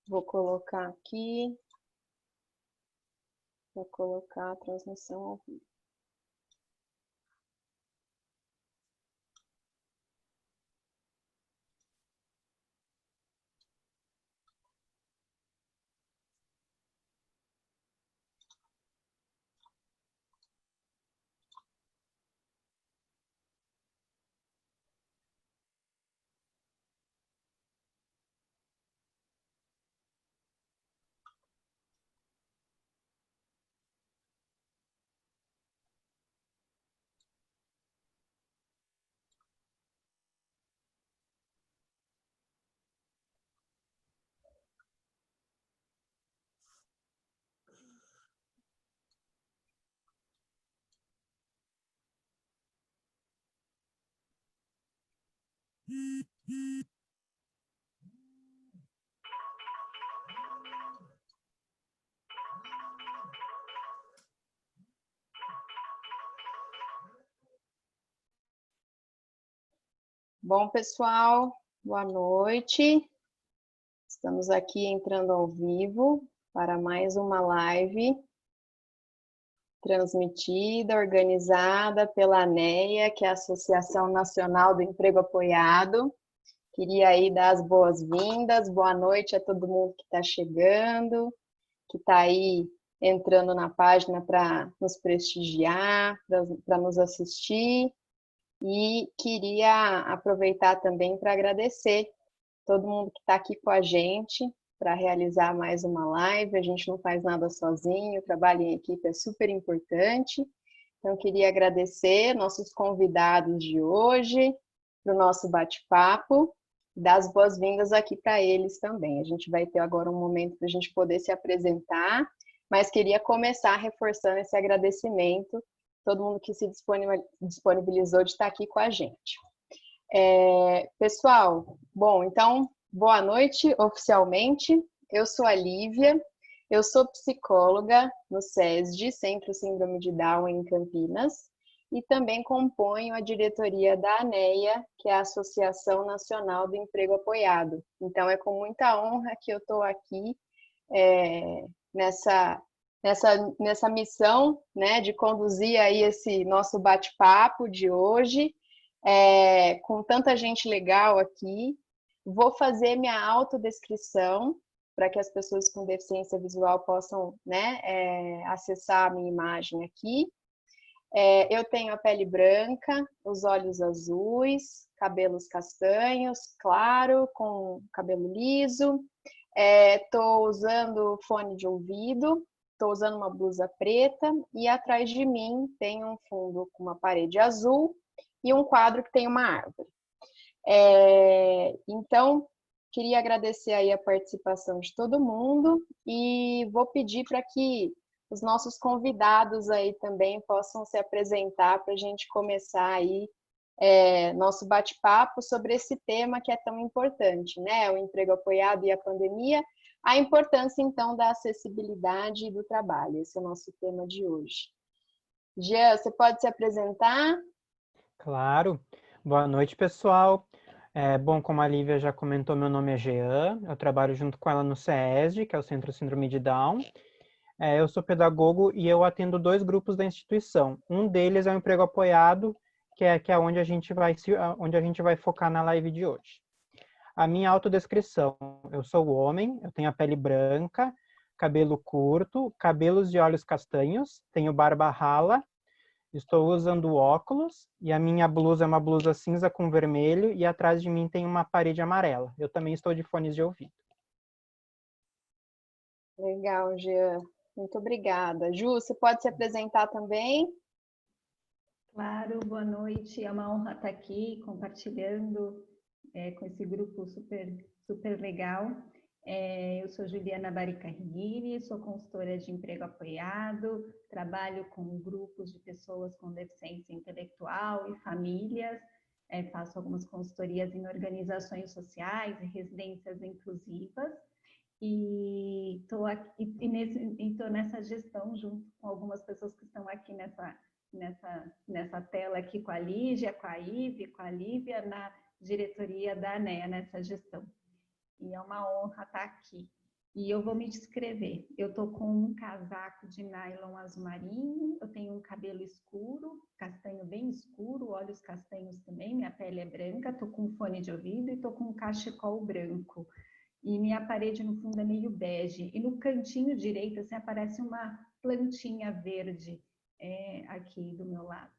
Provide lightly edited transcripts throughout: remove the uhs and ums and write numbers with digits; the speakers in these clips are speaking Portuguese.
Vou colocar aqui, vou colocar a transmissão ao vivo. Bom, pessoal, boa noite. Estamos aqui entrando ao vivo para mais uma live transmitida, organizada pela ANEA, que é a Associação Nacional do Emprego Apoiado. Queria aí dar as boas-vindas, boa noite a todo mundo que está chegando, que está aí entrando na página para nos prestigiar, para nos assistir. E queria aproveitar também para agradecer todo mundo que está aqui com a gente para realizar mais uma live. A gente não faz nada sozinho, o trabalho em equipe é super importante. Então, queria agradecer nossos convidados de hoje para o nosso bate-papo, dar as boas-vindas aqui para eles também. A gente vai ter agora um momento para a gente poder se apresentar, mas queria começar reforçando esse agradecimento, todo mundo que se disponibilizou de estar aqui com a gente. Pessoal, bom, então, boa noite oficialmente. Eu sou a Lívia, eu sou psicóloga no SESD, Centro Síndrome de Down, em Campinas, e também componho a diretoria da ANEA, que é a Associação Nacional do Emprego Apoiado. Então, é com muita honra que eu estou aqui nessa missão, né, de conduzir aí esse nosso bate-papo de hoje, com tanta gente legal aqui. Vou fazer minha autodescrição para que as pessoas com deficiência visual possam, né, acessar a minha imagem aqui. Eu tenho a pele branca, os olhos azuis, cabelos castanhos, claro, com cabelo liso. Estou usando fone de ouvido, estou usando uma blusa preta e atrás de mim tem um fundo com uma parede azul e um quadro que tem uma árvore. Então, queria agradecer aí a participação de todo mundo e vou pedir para que os nossos convidados aí também possam se apresentar para a gente começar aí nosso bate-papo sobre esse tema que é tão importante, né? O emprego apoiado e a pandemia, a importância, então, da acessibilidade do trabalho. Esse é o nosso tema de hoje. Jean, você pode se apresentar? Claro. Boa noite, pessoal. Bom, como a Lívia já comentou, meu nome é Jean, eu trabalho junto com ela no CESD, que é o Centro Síndrome de Down. Eu sou pedagogo e eu atendo 2 grupos da instituição. Um deles é o emprego apoiado, que é onde onde a gente vai focar na live de hoje. A minha autodescrição: eu sou homem, eu tenho a pele branca, cabelo curto, cabelos de olhos castanhos, tenho barba rala, estou usando óculos e a minha blusa é uma blusa cinza com vermelho e atrás de mim tem uma parede amarela. Eu também estou de fones de ouvido. Legal, Jean. Muito obrigada. Ju, você pode se apresentar também? Claro, boa noite. É uma honra estar aqui compartilhando com esse grupo super legal. Eu sou Juliana Baricarriguini, sou consultora de emprego apoiado, trabalho com grupos de pessoas com deficiência intelectual e famílias, faço algumas consultorias em organizações sociais e residências inclusivas. E estou nessa gestão junto com algumas pessoas que estão aqui nessa tela aqui com a Lígia, com a Ive, com a Lívia, na diretoria da ANEA, nessa gestão. E é uma honra estar aqui. E eu vou me descrever. Eu tô com um casaco de nylon azul marinho, eu tenho um cabelo escuro, castanho bem escuro, olhos castanhos também, minha pele é branca, tô com um fone de ouvido e tô com um cachecol branco. E minha parede no fundo é meio bege. E no cantinho direito, assim, aparece uma plantinha verde aqui do meu lado.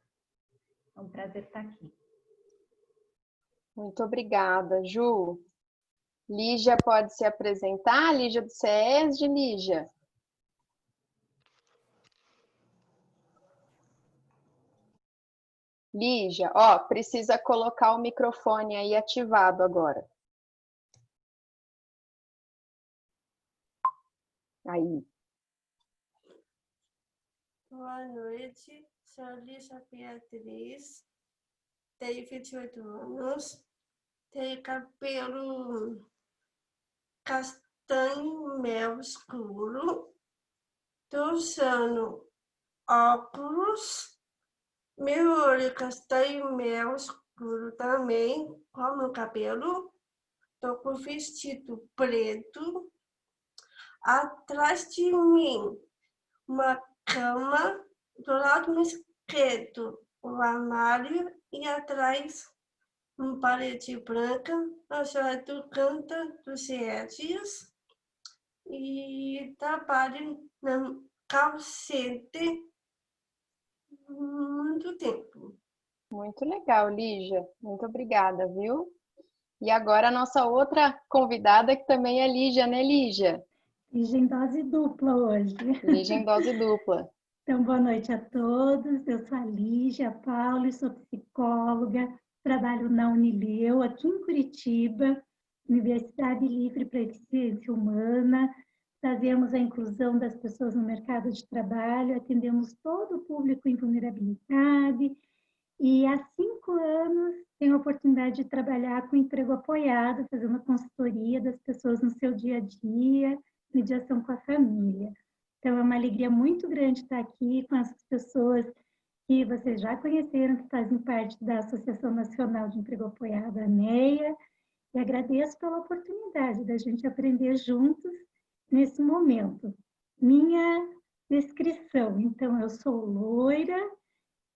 É um prazer estar aqui. Muito obrigada, Ju. Lígia pode se apresentar? Lígia do SESD, Lígia. Lígia, ó, precisa colocar o microfone aí ativado agora. Aí. Boa noite, sou Lígia Beatriz, tenho 28 anos, tenho cabelo castanho mel escuro, estou usando óculos, meu olho castanho mel escuro também, como o cabelo, estou com vestido preto, atrás de mim uma cama, do lado esquerdo um armário e atrás uma parede branca, a senhora do canto do SESC e trabalho na call center há muito tempo. Muito legal, Lígia. Muito obrigada, viu? E agora a nossa outra convidada, que também é Lígia, né, Lígia? Lígia em dose dupla hoje. Lígia em dose dupla. Então, boa noite a todos. Eu sou a Lígia Paulo, sou psicóloga, trabalho na Unileu, aqui em Curitiba, Universidade Livre para a Eficiência Humana. Fazemos a inclusão das pessoas no mercado de trabalho, atendemos todo o público em vulnerabilidade. E há 5 anos tenho a oportunidade de trabalhar com emprego apoiado, fazendo consultoria das pessoas no seu dia a dia, mediação com a família. Então, é uma alegria muito grande estar aqui com essas pessoas que vocês já conheceram, que fazem parte da Associação Nacional de Emprego Apoiado, a ANEA, e agradeço pela oportunidade da gente aprender juntos nesse momento. Minha descrição, então, eu sou loira,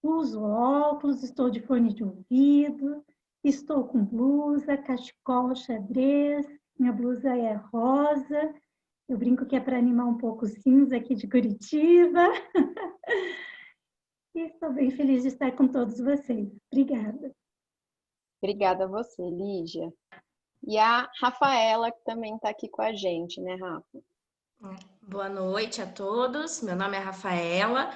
uso óculos, estou de fone de ouvido, estou com blusa, cachecol, xadrez, minha blusa é rosa, eu brinco que é para animar um pouco o cinza aqui de Curitiba. E estou bem feliz de estar com todos vocês. Obrigada. Obrigada a você, Lígia. E a Rafaela, que também está aqui com a gente, né, Rafa? Boa noite a todos. Meu nome é Rafaela.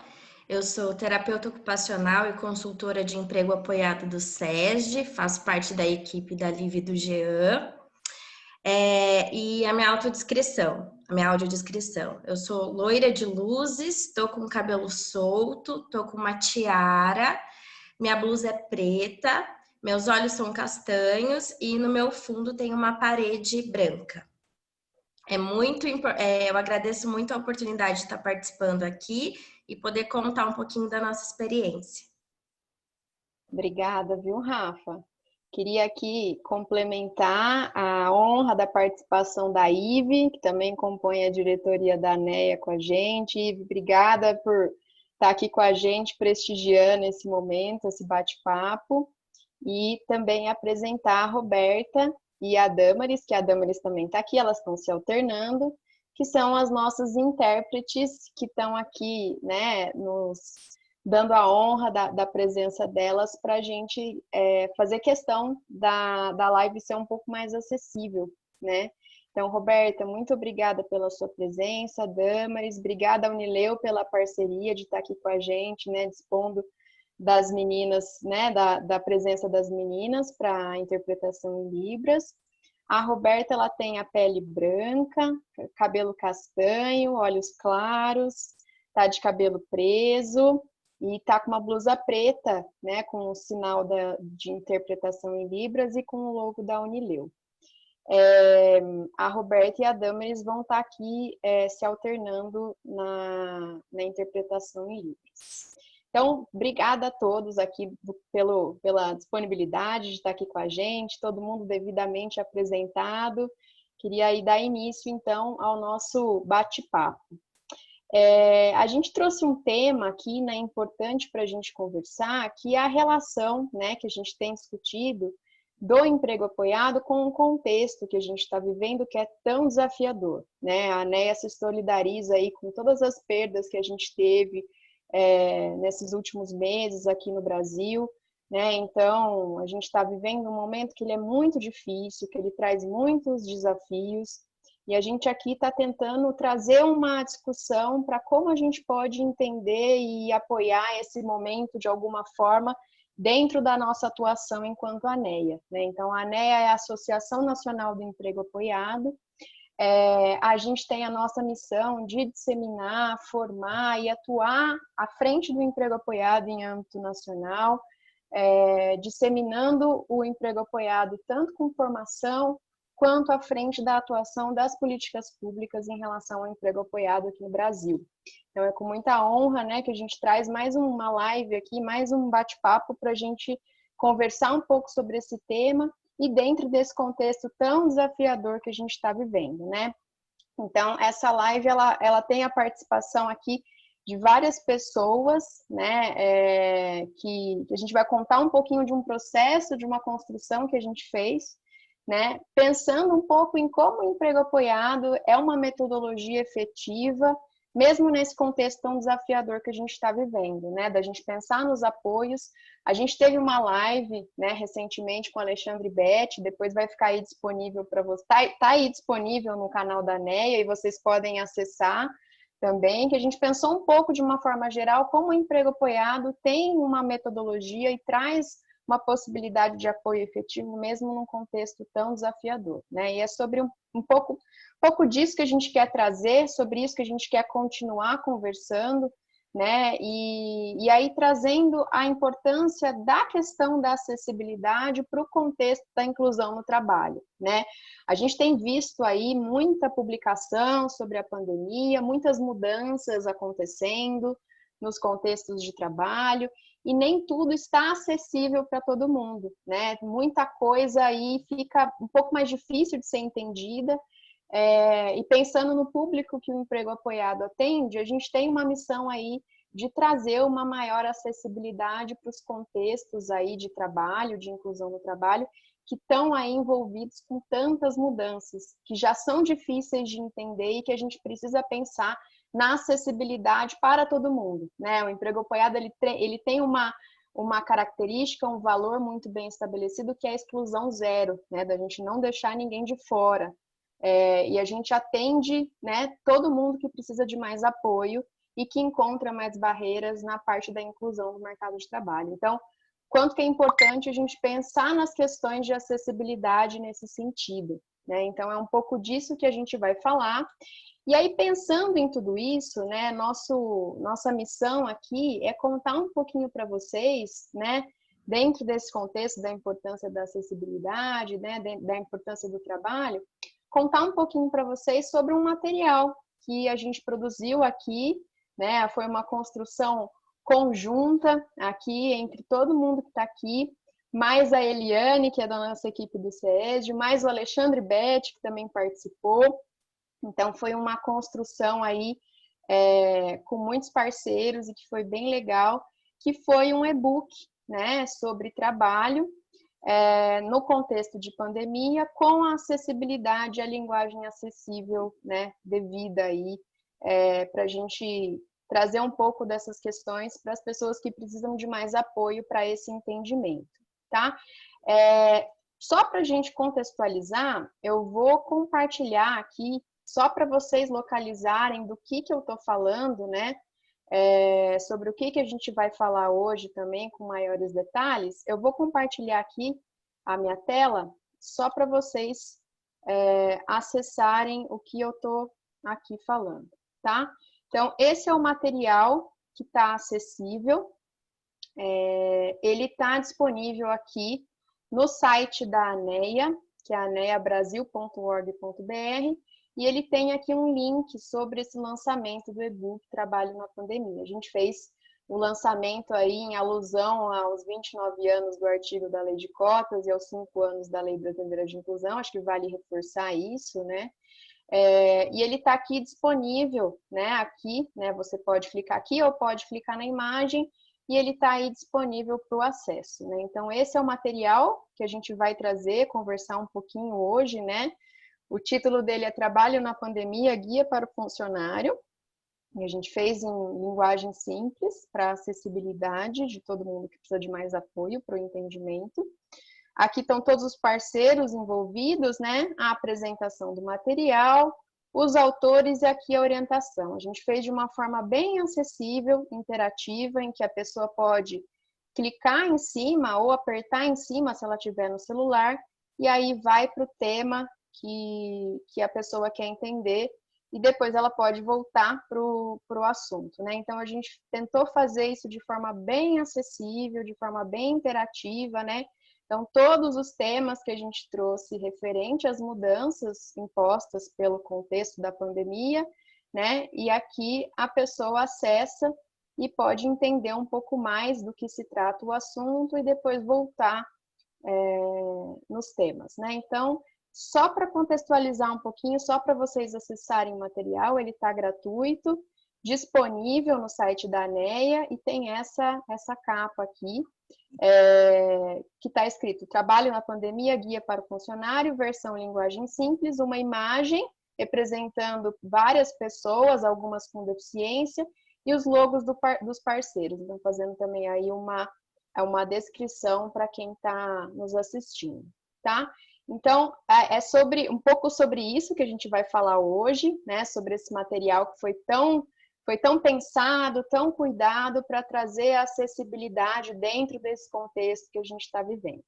Eu sou terapeuta ocupacional e consultora de emprego apoiado do SESD, faço parte da equipe da Liv e do Jean. E a minha audiodescrição. Eu sou loira de luzes, estou com cabelo solto, estou com uma tiara, minha blusa é preta, meus olhos são castanhos e no meu fundo tem uma parede branca. Eu agradeço muito a oportunidade de estar participando aqui e poder contar um pouquinho da nossa experiência. Obrigada, viu, Rafa? Queria aqui complementar a honra da participação da Ive, que também compõe a diretoria da ANEA com a gente. Ive, obrigada por estar aqui com a gente, prestigiando esse momento, esse bate-papo. E também apresentar a Roberta e a Damaris, que a Damaris também está aqui, elas estão se alternando, que são as nossas intérpretes que estão aqui, né, nos dando a honra da presença delas para a gente fazer questão da live ser um pouco mais acessível, né? Então, Roberta, muito obrigada pela sua presença, Damaris, obrigada a Unileu pela parceria de estar aqui com a gente, né, dispondo das meninas, né, da presença das meninas para a interpretação em Libras. A Roberta, ela tem a pele branca, cabelo castanho, olhos claros, tá de cabelo preso e tá com uma blusa preta, né, com o sinal de interpretação em Libras e com o logo da Unileu. A Roberta e a Damaris vão estar aqui se alternando na interpretação em Libras. Então, obrigada a todos aqui pela disponibilidade de estar aqui com a gente, todo mundo devidamente apresentado. Queria aí dar início, então, ao nosso bate-papo. A gente trouxe um tema aqui, né, importante para a gente conversar, que é a relação, né, que a gente tem discutido do emprego apoiado com o contexto que a gente está vivendo, que é tão desafiador, né? A ANEA se solidariza aí com todas as perdas que a gente teve nesses últimos meses aqui no Brasil, né? Então, a gente está vivendo um momento que ele é muito difícil, que ele traz muitos desafios, e a gente aqui está tentando trazer uma discussão para como a gente pode entender e apoiar esse momento de alguma forma dentro da nossa atuação enquanto ANEA, né? Então, a ANEA é a Associação Nacional do Emprego Apoiado. A gente tem a nossa missão de disseminar, formar e atuar à frente do emprego apoiado em âmbito nacional, disseminando o emprego apoiado tanto com formação, quanto à frente da atuação das políticas públicas em relação ao emprego apoiado aqui no Brasil. Então, é com muita honra, né, que a gente traz mais uma live aqui, mais um bate-papo para a gente conversar um pouco sobre esse tema e dentro desse contexto tão desafiador que a gente está vivendo, né? Então, essa live, ela tem a participação aqui de várias pessoas, né, que a gente vai contar um pouquinho de um processo, de uma construção que a gente fez, né, pensando um pouco em como o emprego apoiado é uma metodologia efetiva, mesmo nesse contexto tão desafiador que a gente está vivendo, né, da gente pensar nos apoios. A gente teve uma live, né, recentemente com o Alexandre Betti, depois vai ficar aí disponível para você, tá aí disponível no canal da ANEA e vocês podem acessar também, que a gente pensou um pouco de uma forma geral como o emprego apoiado tem uma metodologia e traz uma possibilidade de apoio efetivo mesmo num contexto tão desafiador, né? E é sobre um pouco disso que a gente quer trazer, sobre isso que a gente quer continuar conversando, né? E aí trazendo a importância da questão da acessibilidade para o contexto da inclusão no trabalho, né? A gente tem visto aí muita publicação sobre a pandemia, muitas mudanças acontecendo nos contextos de trabalho, e nem tudo está acessível para todo mundo, né? Muita coisa aí fica um pouco mais difícil de ser entendida, e pensando no público que o emprego apoiado atende, a gente tem uma missão aí de trazer uma maior acessibilidade para os contextos aí de trabalho, de inclusão no trabalho, que estão aí envolvidos com tantas mudanças, que já são difíceis de entender e que a gente precisa pensar na acessibilidade para todo mundo, né? O emprego apoiado, ele tem uma característica, um valor muito bem estabelecido, que é a exclusão zero, né? Da gente não deixar ninguém de fora. E a gente atende, né, todo mundo que precisa de mais apoio e que encontra mais barreiras na parte da inclusão no mercado de trabalho. Então, quanto que é importante a gente pensar nas questões de acessibilidade nesse sentido, né? Então, é um pouco disso que a gente vai falar. E aí, pensando em tudo isso, né, nossa missão aqui é contar um pouquinho para vocês, né, dentro desse contexto da importância da acessibilidade, né, da importância do trabalho, contar um pouquinho para vocês sobre um material que a gente produziu aqui, né, foi uma construção conjunta aqui entre todo mundo que está aqui, mais a Eliane, que é da nossa equipe do CESD, mais o Alexandre Betti, que também participou. Então, foi uma construção aí com muitos parceiros e que foi bem legal, que foi um e-book, né, sobre trabalho no contexto de pandemia, com a acessibilidade, a linguagem acessível, né, devida aí, para a gente trazer um pouco dessas questões para as pessoas que precisam de mais apoio para esse entendimento, tá? Só para a gente contextualizar, eu vou compartilhar aqui, só para vocês localizarem do que eu estou falando, né? Sobre o que a gente vai falar hoje também com maiores detalhes, eu vou compartilhar aqui a minha tela só para vocês acessarem o que eu estou aqui falando, tá? Então, esse é o material que está acessível, ele está disponível aqui no site da ANEA, que é aneabrasil.org.br, e ele tem aqui um link sobre esse lançamento do e-book Trabalho na Pandemia. A gente fez o lançamento aí em alusão aos 29 anos do artigo da Lei de Cotas e aos 5 anos da Lei Brasileira de Inclusão, acho que vale reforçar isso, né? E ele está aqui disponível, né? Aqui, né? Você pode clicar aqui ou pode clicar na imagem e ele está aí disponível para o acesso, né? Então, esse é o material que a gente vai trazer, conversar um pouquinho hoje, né? O título dele é Trabalho na Pandemia, Guia para o Funcionário. E a gente fez em linguagem simples para acessibilidade de todo mundo que precisa de mais apoio para o entendimento. Aqui estão todos os parceiros envolvidos, né? A apresentação do material, os autores e aqui a orientação. A gente fez de uma forma bem acessível, interativa, em que a pessoa pode clicar em cima ou apertar em cima se ela tiver no celular, e aí vai para o tema que a pessoa quer entender, e depois ela pode voltar para o assunto, né? Então, a gente tentou fazer isso de forma bem acessível, de forma bem interativa, né? Então, todos os temas que a gente trouxe referente às mudanças impostas pelo contexto da pandemia, né? E aqui a pessoa acessa e pode entender um pouco mais do que se trata o assunto e depois voltar nos temas, né? Então, só para contextualizar um pouquinho, só para vocês acessarem o material, ele está gratuito, disponível no site da ANEA e tem essa capa aqui, que está escrito Trabalho na Pandemia, Guia para o Funcionário, versão linguagem simples, uma imagem representando várias pessoas, algumas com deficiência, e os logos dos parceiros. Então, fazendo também aí uma descrição para quem está nos assistindo, tá? Então, é um pouco sobre isso que a gente vai falar hoje, né? Sobre esse material que foi tão pensado, tão cuidado para trazer a acessibilidade dentro desse contexto que a gente está vivendo,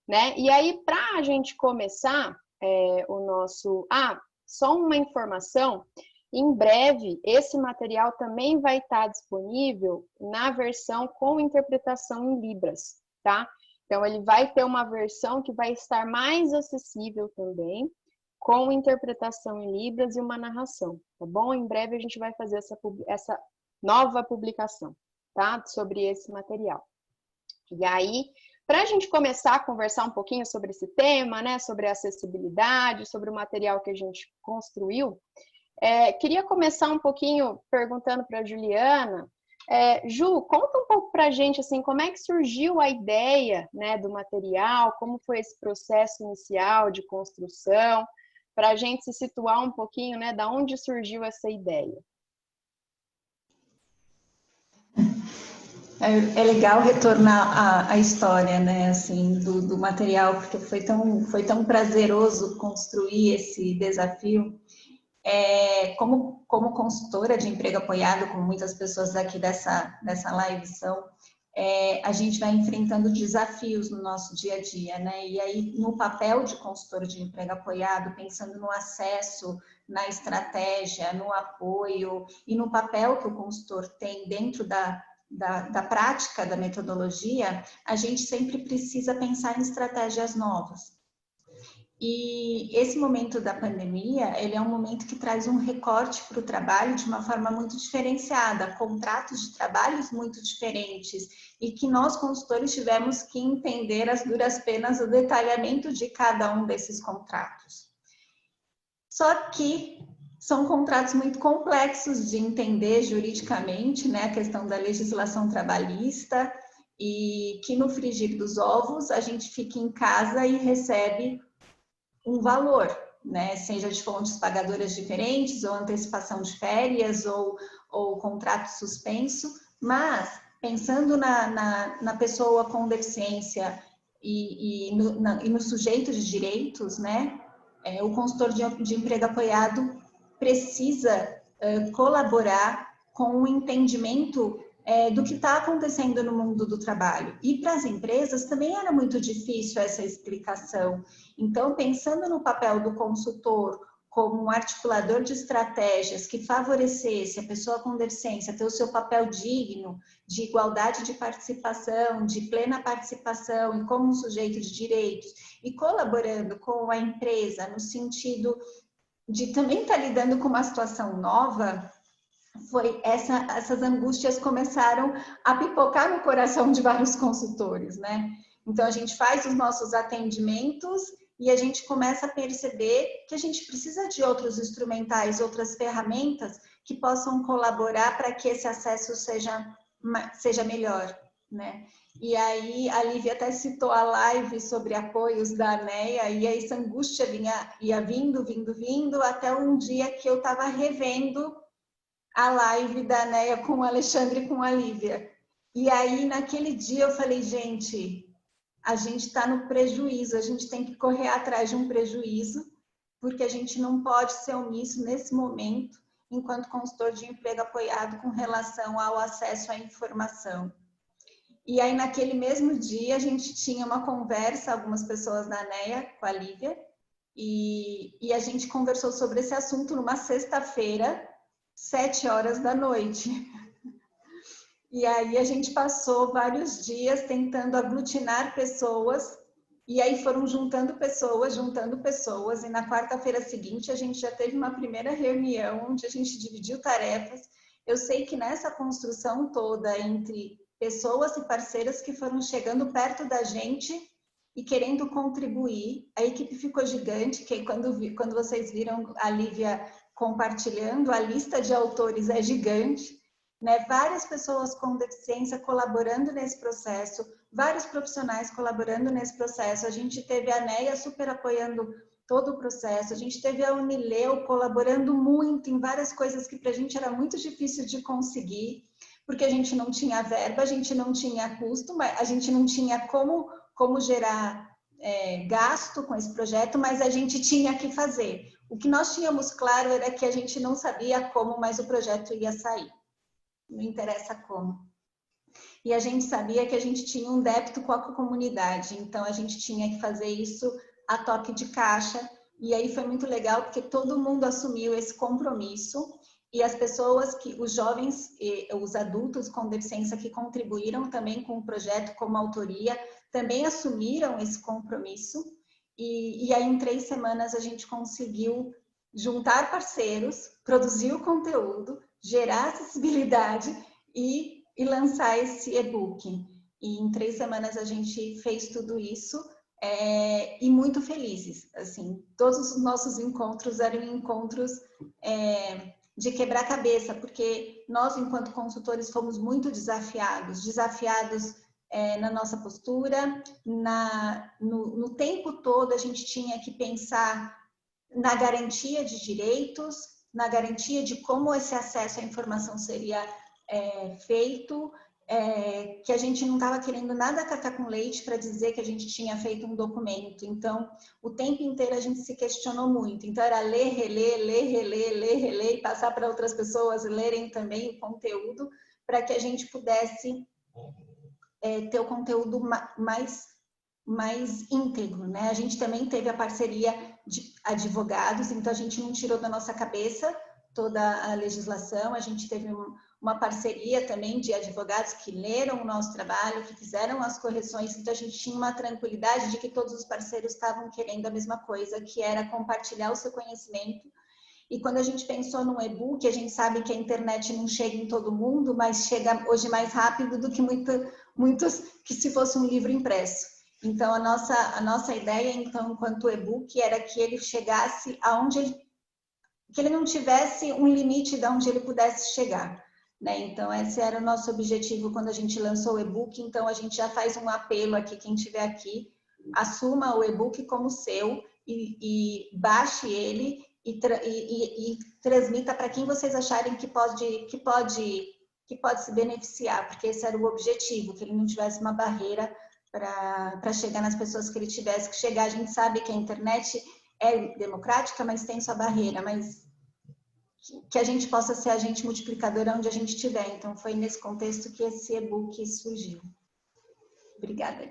né? E aí, para a gente começar o nosso... só uma informação, em breve, esse material também vai estar disponível na versão com interpretação em Libras, tá? Então, ele vai ter uma versão que vai estar mais acessível também, com interpretação em Libras e uma narração, tá bom? Em breve a gente vai fazer essa nova publicação, tá? Sobre esse material. E aí, para a gente começar a conversar um pouquinho sobre esse tema, né? Sobre a acessibilidade, sobre o material que a gente construiu, queria começar um pouquinho perguntando para a Juliana. Ju, conta um pouco para a gente, assim, como é que surgiu a ideia, né, do material, como foi esse processo inicial de construção, para a gente se situar um pouquinho, né, da onde surgiu essa ideia. É legal retornar à história, né, assim, do material, porque foi tão prazeroso construir esse desafio. Como consultora de emprego apoiado, como muitas pessoas aqui dessa live são, a gente vai enfrentando desafios no nosso dia a dia, né? E aí, no papel de consultora de emprego apoiado, pensando no acesso, na estratégia, no apoio e no papel que o consultor tem dentro da prática da metodologia, a gente sempre precisa pensar em estratégias novas. E esse momento da pandemia, ele é um momento que traz um recorte para o trabalho de uma forma muito diferenciada, contratos de trabalhos muito diferentes, e que nós, consultores, tivemos que entender as duras penas, o detalhamento de cada um desses contratos. Só que são contratos muito complexos de entender juridicamente, né, a questão da legislação trabalhista, e que no frigir dos ovos a gente fica em casa e recebe um valor, né? Seja de fontes pagadoras diferentes, ou antecipação de férias, ou contrato suspenso, mas pensando na pessoa com deficiência e no sujeito de direitos, né? O consultor de emprego apoiado precisa colaborar com o entendimento do que está acontecendo no mundo do trabalho. E para as empresas também era muito difícil essa explicação. Então, pensando no papel do consultor como um articulador de estratégias que favorecesse a pessoa com deficiência ter o seu papel digno de igualdade de participação, de plena participação e como um sujeito de direitos, e colaborando com a empresa no sentido de também estar lidando com uma situação nova, essas angústias começaram a pipocar no coração de vários consultores, né? Então, a gente faz os nossos atendimentos e a gente começa a perceber que a gente precisa de outros instrumentais, outras ferramentas que possam colaborar para que esse acesso seja melhor, né? E aí, a Lívia até citou a live sobre apoios da ANEA, e aí essa angústia ia vindo, até um dia que eu estava revendo a live da ANEA com o Alexandre e com a Lívia. E aí, naquele dia, eu falei, gente, a gente está no prejuízo, a gente tem que correr atrás de um prejuízo, porque a gente não pode ser omisso nesse momento, enquanto consultor de emprego apoiado com relação ao acesso à informação. E aí, naquele mesmo dia, a gente tinha uma conversa, algumas pessoas da ANEA, com a Lívia, e a gente conversou sobre esse assunto numa sexta-feira, 7 horas da noite. E aí a gente passou vários dias tentando aglutinar pessoas, e aí foram juntando pessoas, e na quarta-feira seguinte a gente já teve uma primeira reunião, onde a gente dividiu tarefas. Eu sei que nessa construção toda entre pessoas e parceiras que foram chegando perto da gente e querendo contribuir, a equipe ficou gigante, que quando vocês viram a Lívia compartilhando, a lista de autores é gigante, né? Várias pessoas com deficiência colaborando nesse processo, vários profissionais colaborando nesse processo. A gente teve a ANEA super apoiando todo o processo, a gente teve a Unileu colaborando muito em várias coisas que para a gente era muito difícil de conseguir, porque a gente não tinha verba, a gente não tinha custo, a gente não tinha como gerar gasto com esse projeto, mas a gente tinha que fazer. O que nós tínhamos claro era que a gente não sabia como, mas o projeto ia sair. Não interessa como. E a gente sabia que a gente tinha um débito com a comunidade, então a gente tinha que fazer isso a toque de caixa, e aí foi muito legal porque todo mundo assumiu esse compromisso, e as pessoas, os jovens e os adultos com deficiência que contribuíram também com o projeto como autoria, também assumiram esse compromisso, e aí em 3 semanas a gente conseguiu juntar parceiros, produzir o conteúdo, gerar acessibilidade e lançar esse e-book. E em 3 semanas a gente fez tudo isso, e muito felizes. Assim, todos os nossos encontros eram encontros de quebrar cabeça, porque nós, enquanto consultores, fomos muito desafiados na nossa postura, no tempo todo a gente tinha que pensar na garantia de direitos, na garantia de como esse acesso à informação seria feito, que a gente não estava querendo nada café com leite para dizer que a gente tinha feito um documento. Então, o tempo inteiro a gente se questionou muito. Então, era ler, reler, e passar para outras pessoas lerem também o conteúdo, para que a gente pudesse ter o conteúdo mais íntegro, né? A gente também teve a parceria de advogados, então a gente não tirou da nossa cabeça toda a legislação, a gente teve uma parceria também de advogados que leram o nosso trabalho, que fizeram as correções, então a gente tinha uma tranquilidade de que todos os parceiros estavam querendo a mesma coisa, que era compartilhar o seu conhecimento. E quando a gente pensou num e-book, a gente sabe que a internet não chega em todo mundo, mas chega hoje mais rápido do que muitos que se fosse um livro impresso. Então, a nossa ideia, então, enquanto e-book, era que ele chegasse que ele não tivesse um limite de onde ele pudesse chegar, né? Então, esse era o nosso objetivo quando a gente lançou o e-book. Então, a gente já faz um apelo aqui, quem estiver aqui, assuma o e-book como seu e baixe ele e transmita para quem vocês acharem que pode se beneficiar, porque esse era o objetivo, que ele não tivesse uma barreira para chegar nas pessoas que ele tivesse que chegar. A gente sabe que a internet é democrática, mas tem sua barreira, mas que a gente possa ser agente multiplicador onde a gente estiver. Então, foi nesse contexto que esse e-book surgiu. Obrigada.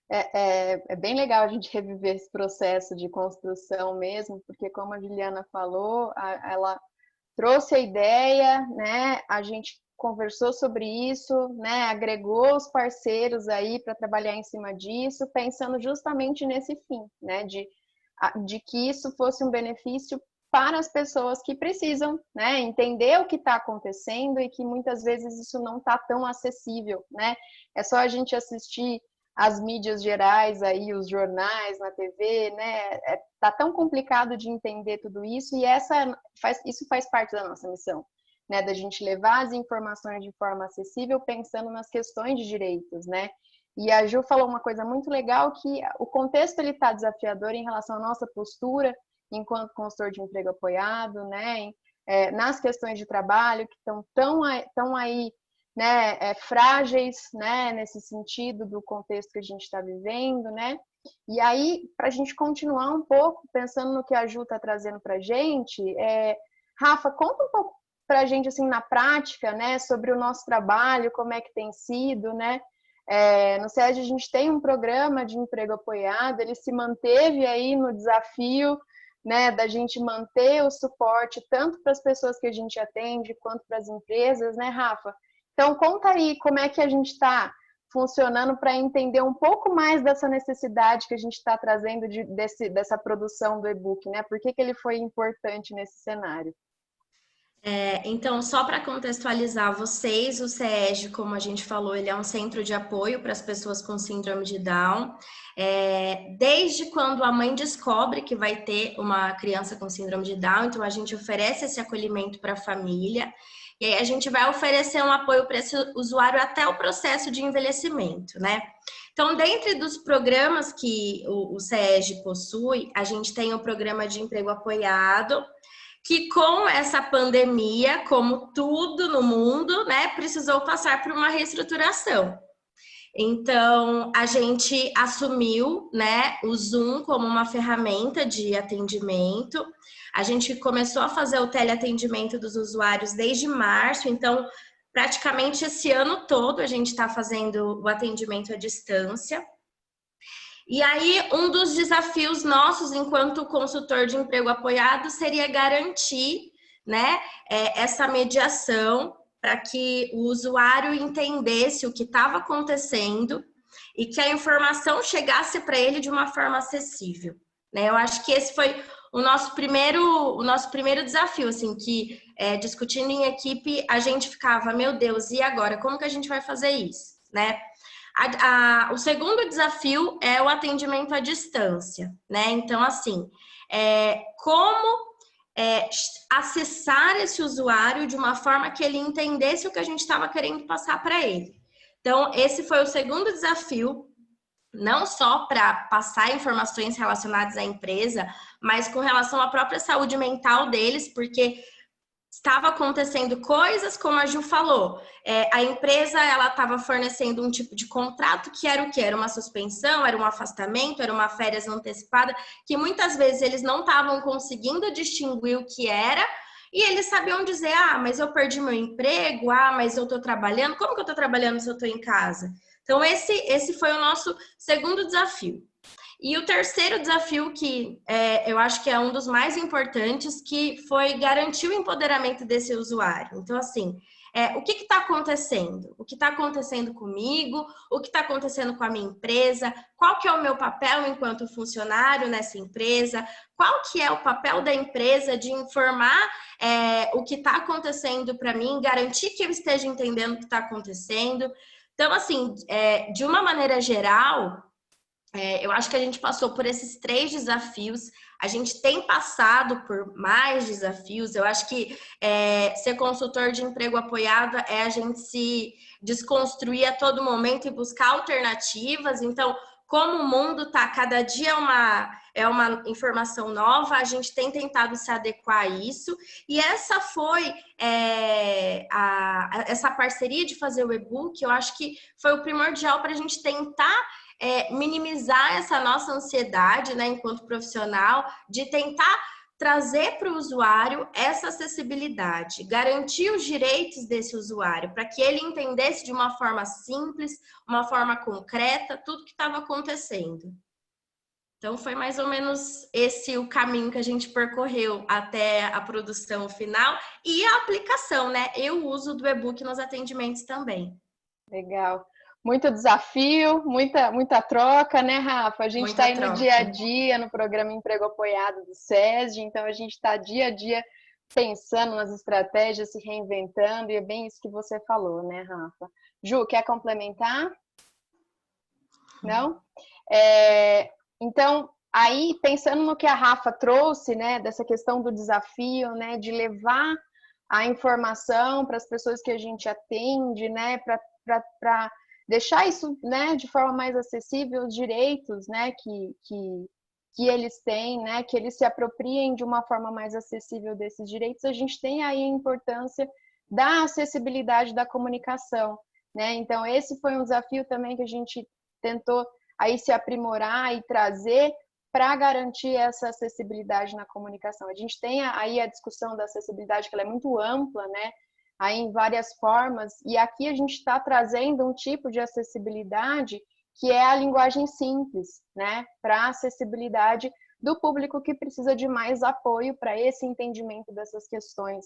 É bem legal a gente reviver esse processo de construção mesmo, porque como a Juliana falou, ela trouxe a ideia, né? A gente conversou sobre isso, né? Agregou os parceiros aí para trabalhar em cima disso, pensando justamente nesse fim, né? De que isso fosse um benefício para as pessoas que precisam, né, entender o que está acontecendo e que muitas vezes isso não está tão acessível, né? É só a gente assistir as mídias gerais aí, os jornais na TV, né? Tá tão complicado de entender tudo isso e isso faz parte da nossa missão, né? Da gente levar as informações de forma acessível, pensando nas questões de direitos, né? E a Ju falou uma coisa muito legal, que o contexto ele está desafiador em relação à nossa postura enquanto consultor de emprego apoiado, né? Nas questões de trabalho que estão aí, né, frágeis, né, nesse sentido do contexto que a gente está vivendo, né? E aí, para a gente continuar um pouco, pensando no que a Ju está trazendo para a gente, Rafa, conta um pouco para a gente, assim, na prática, né, sobre o nosso trabalho, como é que tem sido, né? No SESD a gente tem um programa de emprego apoiado, ele se manteve aí no desafio, né, da gente manter o suporte tanto para as pessoas que a gente atende quanto para as empresas, né, Rafa? Então, conta aí como é que a gente está funcionando para entender um pouco mais dessa necessidade que a gente está trazendo dessa produção do e-book, né? Por que ele foi importante nesse cenário? Então, só para contextualizar vocês, o SESD, como a gente falou, ele é um centro de apoio para as pessoas com síndrome de Down. Desde quando a mãe descobre que vai ter uma criança com síndrome de Down, então a gente oferece esse acolhimento para a família. E aí a gente vai oferecer um apoio para esse usuário até o processo de envelhecimento, né? Então, dentro dos programas que o SESD possui, a gente tem o programa de emprego apoiado, que com essa pandemia, como tudo no mundo, né, precisou passar por uma reestruturação. Então, a gente assumiu, né, o Zoom como uma ferramenta de atendimento. A gente começou a fazer o teleatendimento dos usuários desde março, então, praticamente esse ano todo a gente está fazendo o atendimento à distância. E aí, um dos desafios nossos, enquanto consultor de emprego apoiado, seria garantir, né, essa mediação para que o usuário entendesse o que estava acontecendo e que a informação chegasse para ele de uma forma acessível, né? Eu acho que esse foi o nosso primeiro desafio, assim, que discutindo em equipe, a gente ficava, meu Deus, e agora? Como que a gente vai fazer isso, né? O segundo desafio é o atendimento à distância, né? Então, assim, como acessar esse usuário de uma forma que ele entendesse o que a gente estava querendo passar para ele. Então, esse foi o segundo desafio, não só para passar informações relacionadas à empresa, mas com relação à própria saúde mental deles, porque estava acontecendo coisas, como a Ju falou, a empresa ela estava fornecendo um tipo de contrato que era o quê? Era uma suspensão, era um afastamento, era uma férias antecipada, que muitas vezes eles não estavam conseguindo distinguir o que era, e eles sabiam dizer, mas eu perdi meu emprego, mas eu estou trabalhando, como que eu estou trabalhando se eu estou em casa? Então, esse foi o nosso segundo desafio. E o terceiro desafio, que eu acho que é um dos mais importantes, que foi garantir o empoderamento desse usuário. Então, assim, o que está acontecendo? O que está acontecendo comigo? O que está acontecendo com a minha empresa? Qual que é o meu papel enquanto funcionário nessa empresa? Qual que é o papel da empresa de informar o que está acontecendo para mim, garantir que eu esteja entendendo o que está acontecendo? Então, assim, de uma maneira geral, eu acho que a gente passou por esses 3 desafios, a gente tem passado por mais desafios. Eu acho que ser consultor de emprego apoiado é a gente se desconstruir a todo momento e buscar alternativas. Então, como o mundo está, cada dia é uma informação nova, a gente tem tentado se adequar a isso. E essa foi essa parceria de fazer o e-book, eu acho que foi o primordial para a gente tentar minimizar essa nossa ansiedade, né, enquanto profissional, de tentar trazer para o usuário essa acessibilidade, garantir os direitos desse usuário, para que ele entendesse de uma forma simples, uma forma concreta, tudo que estava acontecendo. Então, foi mais ou menos esse o caminho que a gente percorreu até a produção final e a aplicação, né? E o uso do e-book nos atendimentos também. Legal. muito desafio, muita troca, né, Rafa? A gente está aí no dia a dia, no programa Emprego Apoiado do SESD, então a gente está dia a dia pensando nas estratégias, se reinventando, e é bem isso que você falou, né, Rafa? Ju, quer complementar? Não? Então, aí, pensando no que a Rafa trouxe, né, dessa questão do desafio, né, de levar a informação para as pessoas que a gente atende, né, para deixar isso, né, de forma mais acessível, os direitos, né, que eles têm, né, que eles se apropriem de uma forma mais acessível desses direitos, a gente tem aí a importância da acessibilidade da comunicação, né? Então, esse foi um desafio também que a gente tentou aí se aprimorar e trazer para garantir essa acessibilidade na comunicação. A gente tem aí a discussão da acessibilidade, que ela é muito ampla, né? Aí em várias formas, e aqui a gente está trazendo um tipo de acessibilidade que é a linguagem simples, né? Para a acessibilidade do público que precisa de mais apoio para esse entendimento dessas questões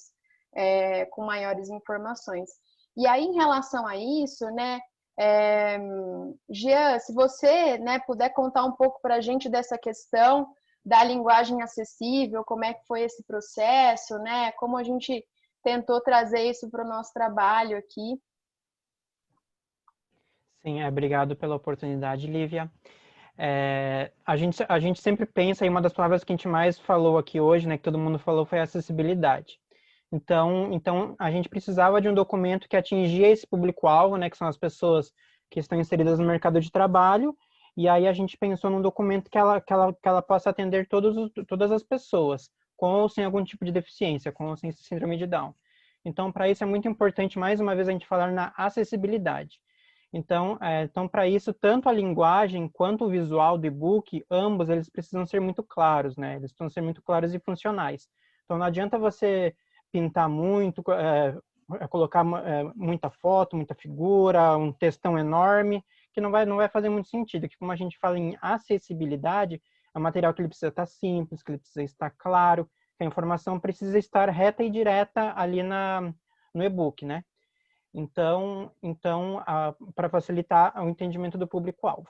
com maiores informações. E aí, em relação a isso, né, Jean, se você, né, puder contar um pouco para a gente dessa questão da linguagem acessível, como é que foi esse processo, né, como a gente tentou trazer isso para o nosso trabalho aqui. Sim, obrigado pela oportunidade, Lívia. A gente sempre pensa, e uma das palavras que a gente mais falou aqui hoje, né, que todo mundo falou, foi acessibilidade. Então, a gente precisava de um documento que atingia esse público-alvo, né, que são as pessoas que estão inseridas no mercado de trabalho, e aí a gente pensou num documento que ela possa atender todas as pessoas, com ou sem algum tipo de deficiência, com ou sem síndrome de Down. Então, para isso é muito importante, mais uma vez, a gente falar na acessibilidade. Então para isso, tanto a linguagem quanto o visual do e-book, ambos eles precisam ser muito claros, né? Eles precisam ser muito claros e funcionais. Então, não adianta você pintar muito, colocar muita foto, muita figura, um textão enorme, que não vai fazer muito sentido. Que como a gente fala em acessibilidade, é um material que ele precisa estar simples, que ele precisa estar claro, que a informação precisa estar reta e direta ali no e-book, né? Então para facilitar o entendimento do público-alvo.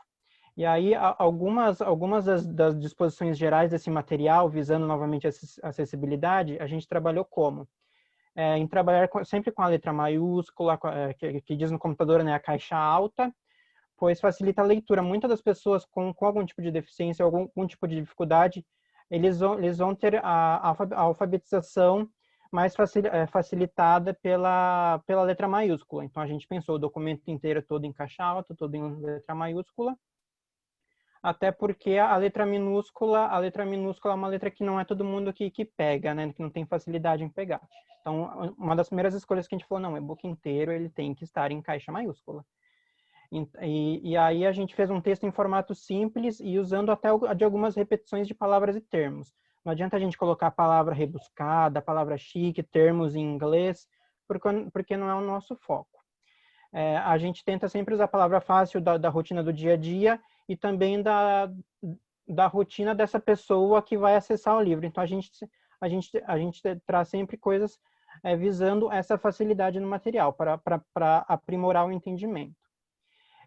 E aí, algumas das disposições gerais desse material, visando novamente a acessibilidade, a gente trabalhou como? Em trabalhar sempre com a letra maiúscula, que diz no computador, né, a caixa alta, pois facilita a leitura. Muitas das pessoas com algum tipo de deficiência, algum tipo de dificuldade, eles vão ter a alfabetização mais facilitada pela letra maiúscula. Então, a gente pensou o documento inteiro todo em caixa alta, todo em letra maiúscula, até porque a letra minúscula é uma letra que não é todo mundo que pega, né? Que não tem facilidade em pegar. Então, uma das primeiras escolhas que a gente falou, não, o e-book inteiro ele tem que estar em caixa maiúscula. E aí a gente fez um texto em formato simples e usando até de algumas repetições de palavras e termos. Não adianta a gente colocar a palavra rebuscada, a palavra chique, termos em inglês, porque não é o nosso foco. A gente tenta sempre usar a palavra fácil da rotina do dia a dia e também da rotina dessa pessoa que vai acessar o livro. Então, a gente traz sempre coisas visando essa facilidade no material, para aprimorar o entendimento.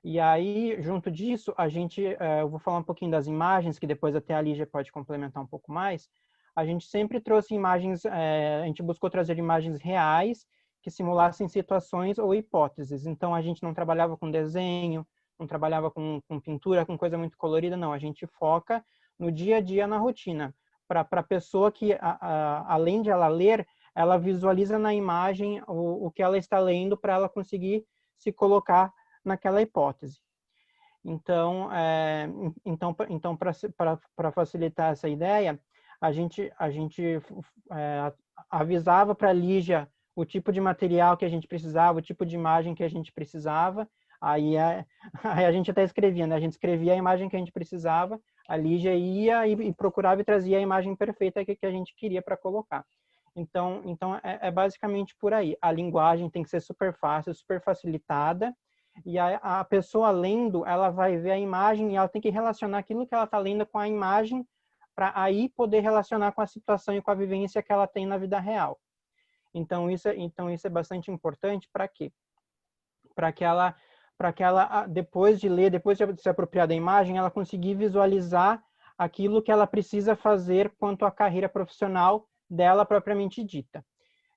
E aí, junto disso, eu vou falar um pouquinho das imagens, que depois até a Lígia pode complementar um pouco mais. A gente sempre trouxe imagens, a gente buscou trazer imagens reais que simulassem situações ou hipóteses. Então, a gente não trabalhava com desenho, não trabalhava com pintura, com coisa muito colorida, não. A gente foca no dia a dia, na rotina. Para a pessoa que, além de ela ler, ela visualiza na imagem o que ela está lendo para ela conseguir se colocar naquela hipótese. Então para facilitar essa ideia, a gente avisava para a Lígia o tipo de material que a gente precisava, o tipo de imagem que a gente precisava. Aí a gente até escrevia, né? A gente escrevia a imagem que a gente precisava, a Lígia ia e procurava e trazia a imagem perfeita que a gente queria para colocar. Então é basicamente por aí. A linguagem tem que ser super fácil, super facilitada, e a pessoa lendo, ela vai ver a imagem e ela tem que relacionar aquilo que ela está lendo com a imagem para aí poder relacionar com a situação e com a vivência que ela tem na vida real. Então isso é bastante importante para quê? Para para que ela, depois de ler, depois de se apropriar da imagem, ela conseguir visualizar aquilo que ela precisa fazer quanto à carreira profissional dela propriamente dita.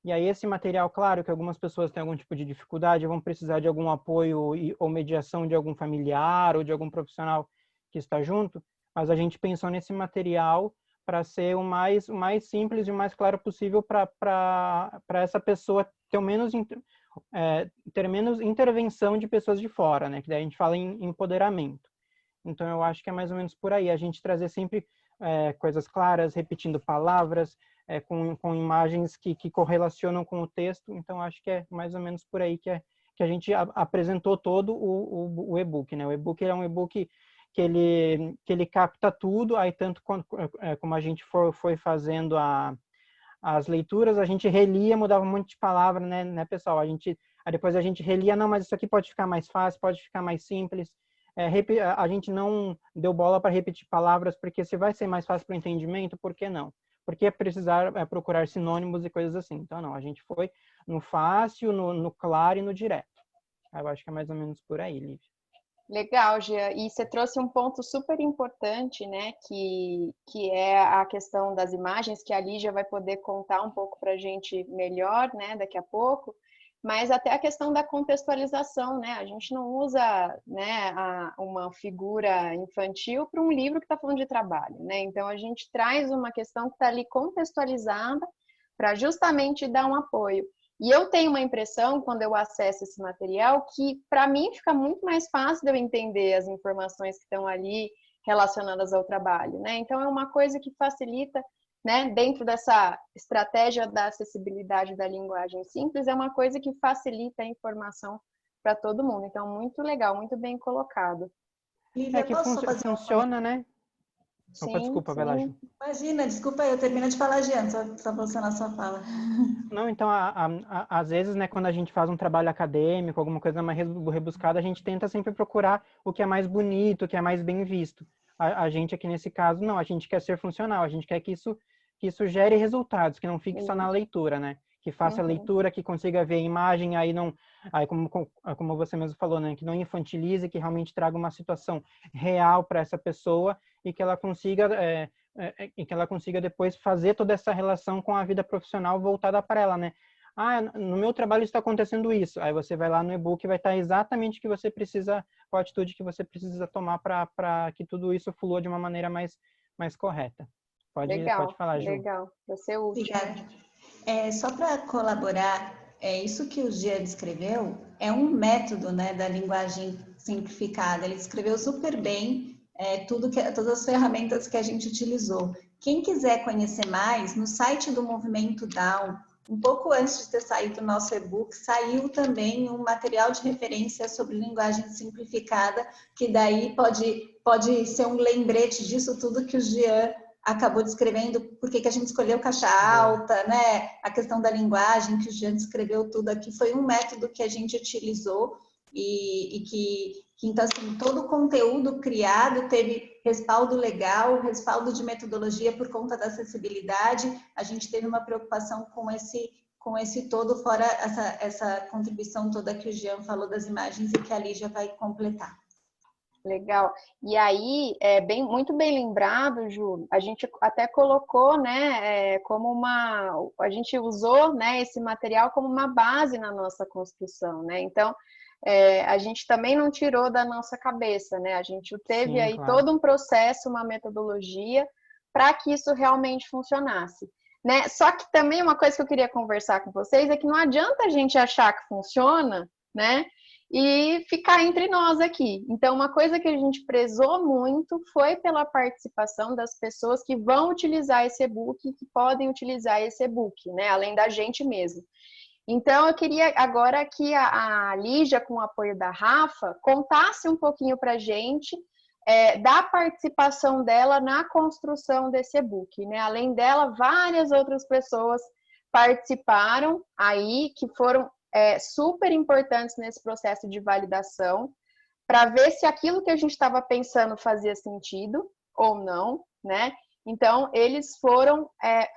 E aí esse material, claro que algumas pessoas têm algum tipo de dificuldade, vão precisar de algum apoio ou mediação de algum familiar ou de algum profissional que está junto, mas a gente pensou nesse material para ser o mais simples e o mais claro possível para essa pessoa ter menos intervenção de pessoas de fora, né? Que daí a gente fala em empoderamento. Então, eu acho que é mais ou menos por aí. A gente trazer sempre coisas claras, repetindo palavras, com imagens que correlacionam com o texto. Então, acho que é mais ou menos por aí que a gente apresentou todo o e-book, né? O e-book é um e-book que ele capta tudo, aí tanto como a gente foi fazendo as leituras, a gente relia, mudava um monte de palavra, né, pessoal? Aí depois a gente relia, não, mas isso aqui pode ficar mais fácil, pode ficar mais simples. A gente não deu bola para repetir palavras, porque se vai ser mais fácil para o entendimento, por que não? Porque precisar procurar sinônimos e coisas assim. Então, não, a gente foi no fácil, no claro e no direto. Eu acho que é mais ou menos por aí, Lívia. Legal, Gia. E você trouxe um ponto super importante, né, que é a questão das imagens, que a Lígia vai poder contar um pouco para a gente melhor, né, daqui a pouco, mas até a questão da contextualização, né, a gente não usa, né, uma figura infantil para um livro que está falando de trabalho, né, então a gente traz uma questão que está ali contextualizada para justamente dar um apoio. E eu tenho uma impressão, quando eu acesso esse material, que para mim fica muito mais fácil de eu entender as informações que estão ali relacionadas ao trabalho, né? Então é uma coisa que facilita, né? Dentro dessa estratégia da acessibilidade da linguagem simples, é uma coisa que facilita a informação para todo mundo. Então, muito legal, muito bem colocado. Lívia, Que posso fazer funciona, né? Sim, Opa, desculpa, vai lá, Ju. Imagina, desculpa aí, eu termino de falar, Jean, só você na sua fala. Não, então, às vezes, né, quando a gente faz um trabalho acadêmico, alguma coisa mais rebuscada, a gente tenta sempre procurar o que é mais bonito, o que é mais bem visto. A gente aqui, nesse caso, não, a gente quer ser funcional, a gente quer que isso gere resultados, que não fique só na leitura, né? Que faça a leitura, que consiga ver a imagem, aí como você mesmo falou, né, que não infantilize, que realmente traga uma situação real para essa pessoa e que ela consiga depois fazer toda essa relação com a vida profissional voltada para ela, né? No meu trabalho está acontecendo isso. Aí você vai lá no e-book e vai estar exatamente o que você precisa, qual a atitude que você precisa tomar para que tudo isso flua de uma maneira mais correta. Pode falar, Ju. Legal, vai ser útil. Obrigada. Só para colaborar, isso que o Gia descreveu é um método, né, da linguagem simplificada. Ele descreveu super bem todas as ferramentas que a gente utilizou. Quem quiser conhecer mais, no site do Movimento Down, um pouco antes de ter saído o nosso e-book, saiu também um material de referência sobre linguagem simplificada, que daí pode ser um lembrete disso tudo que o Jean acabou descrevendo, porque que a gente escolheu caixa alta, né? A questão da linguagem, que o Jean descreveu tudo aqui, foi um método que a gente utilizou e que então, assim, todo o conteúdo criado teve respaldo legal, respaldo de metodologia por conta da acessibilidade. A gente teve uma preocupação com esse todo, fora essa contribuição toda que o Jean falou das imagens e que a Lígia vai completar. Legal. E aí, muito bem lembrado, Ju, a gente até colocou, né, a gente usou, né, esse material como uma base na nossa construção, né? Então, a gente também não tirou da nossa cabeça, né? A gente teve Sim, aí claro. todo um processo, uma metodologia para que isso realmente funcionasse, né? Só que também uma coisa que eu queria conversar com vocês é que não adianta a gente achar que funciona, né? E ficar entre nós aqui. Então, uma coisa que a gente prezou muito foi pela participação das pessoas que vão utilizar esse e-book, que podem utilizar esse e-book, né? Além da gente mesmo. Então, eu queria agora que a Lígia, com o apoio da Rafa, contasse um pouquinho para a gente da participação dela na construção desse e-book, né? Além dela, várias outras pessoas participaram aí, que foram super importantes nesse processo de validação, para ver se aquilo que a gente estava pensando fazia sentido ou não, né? Então, eles foram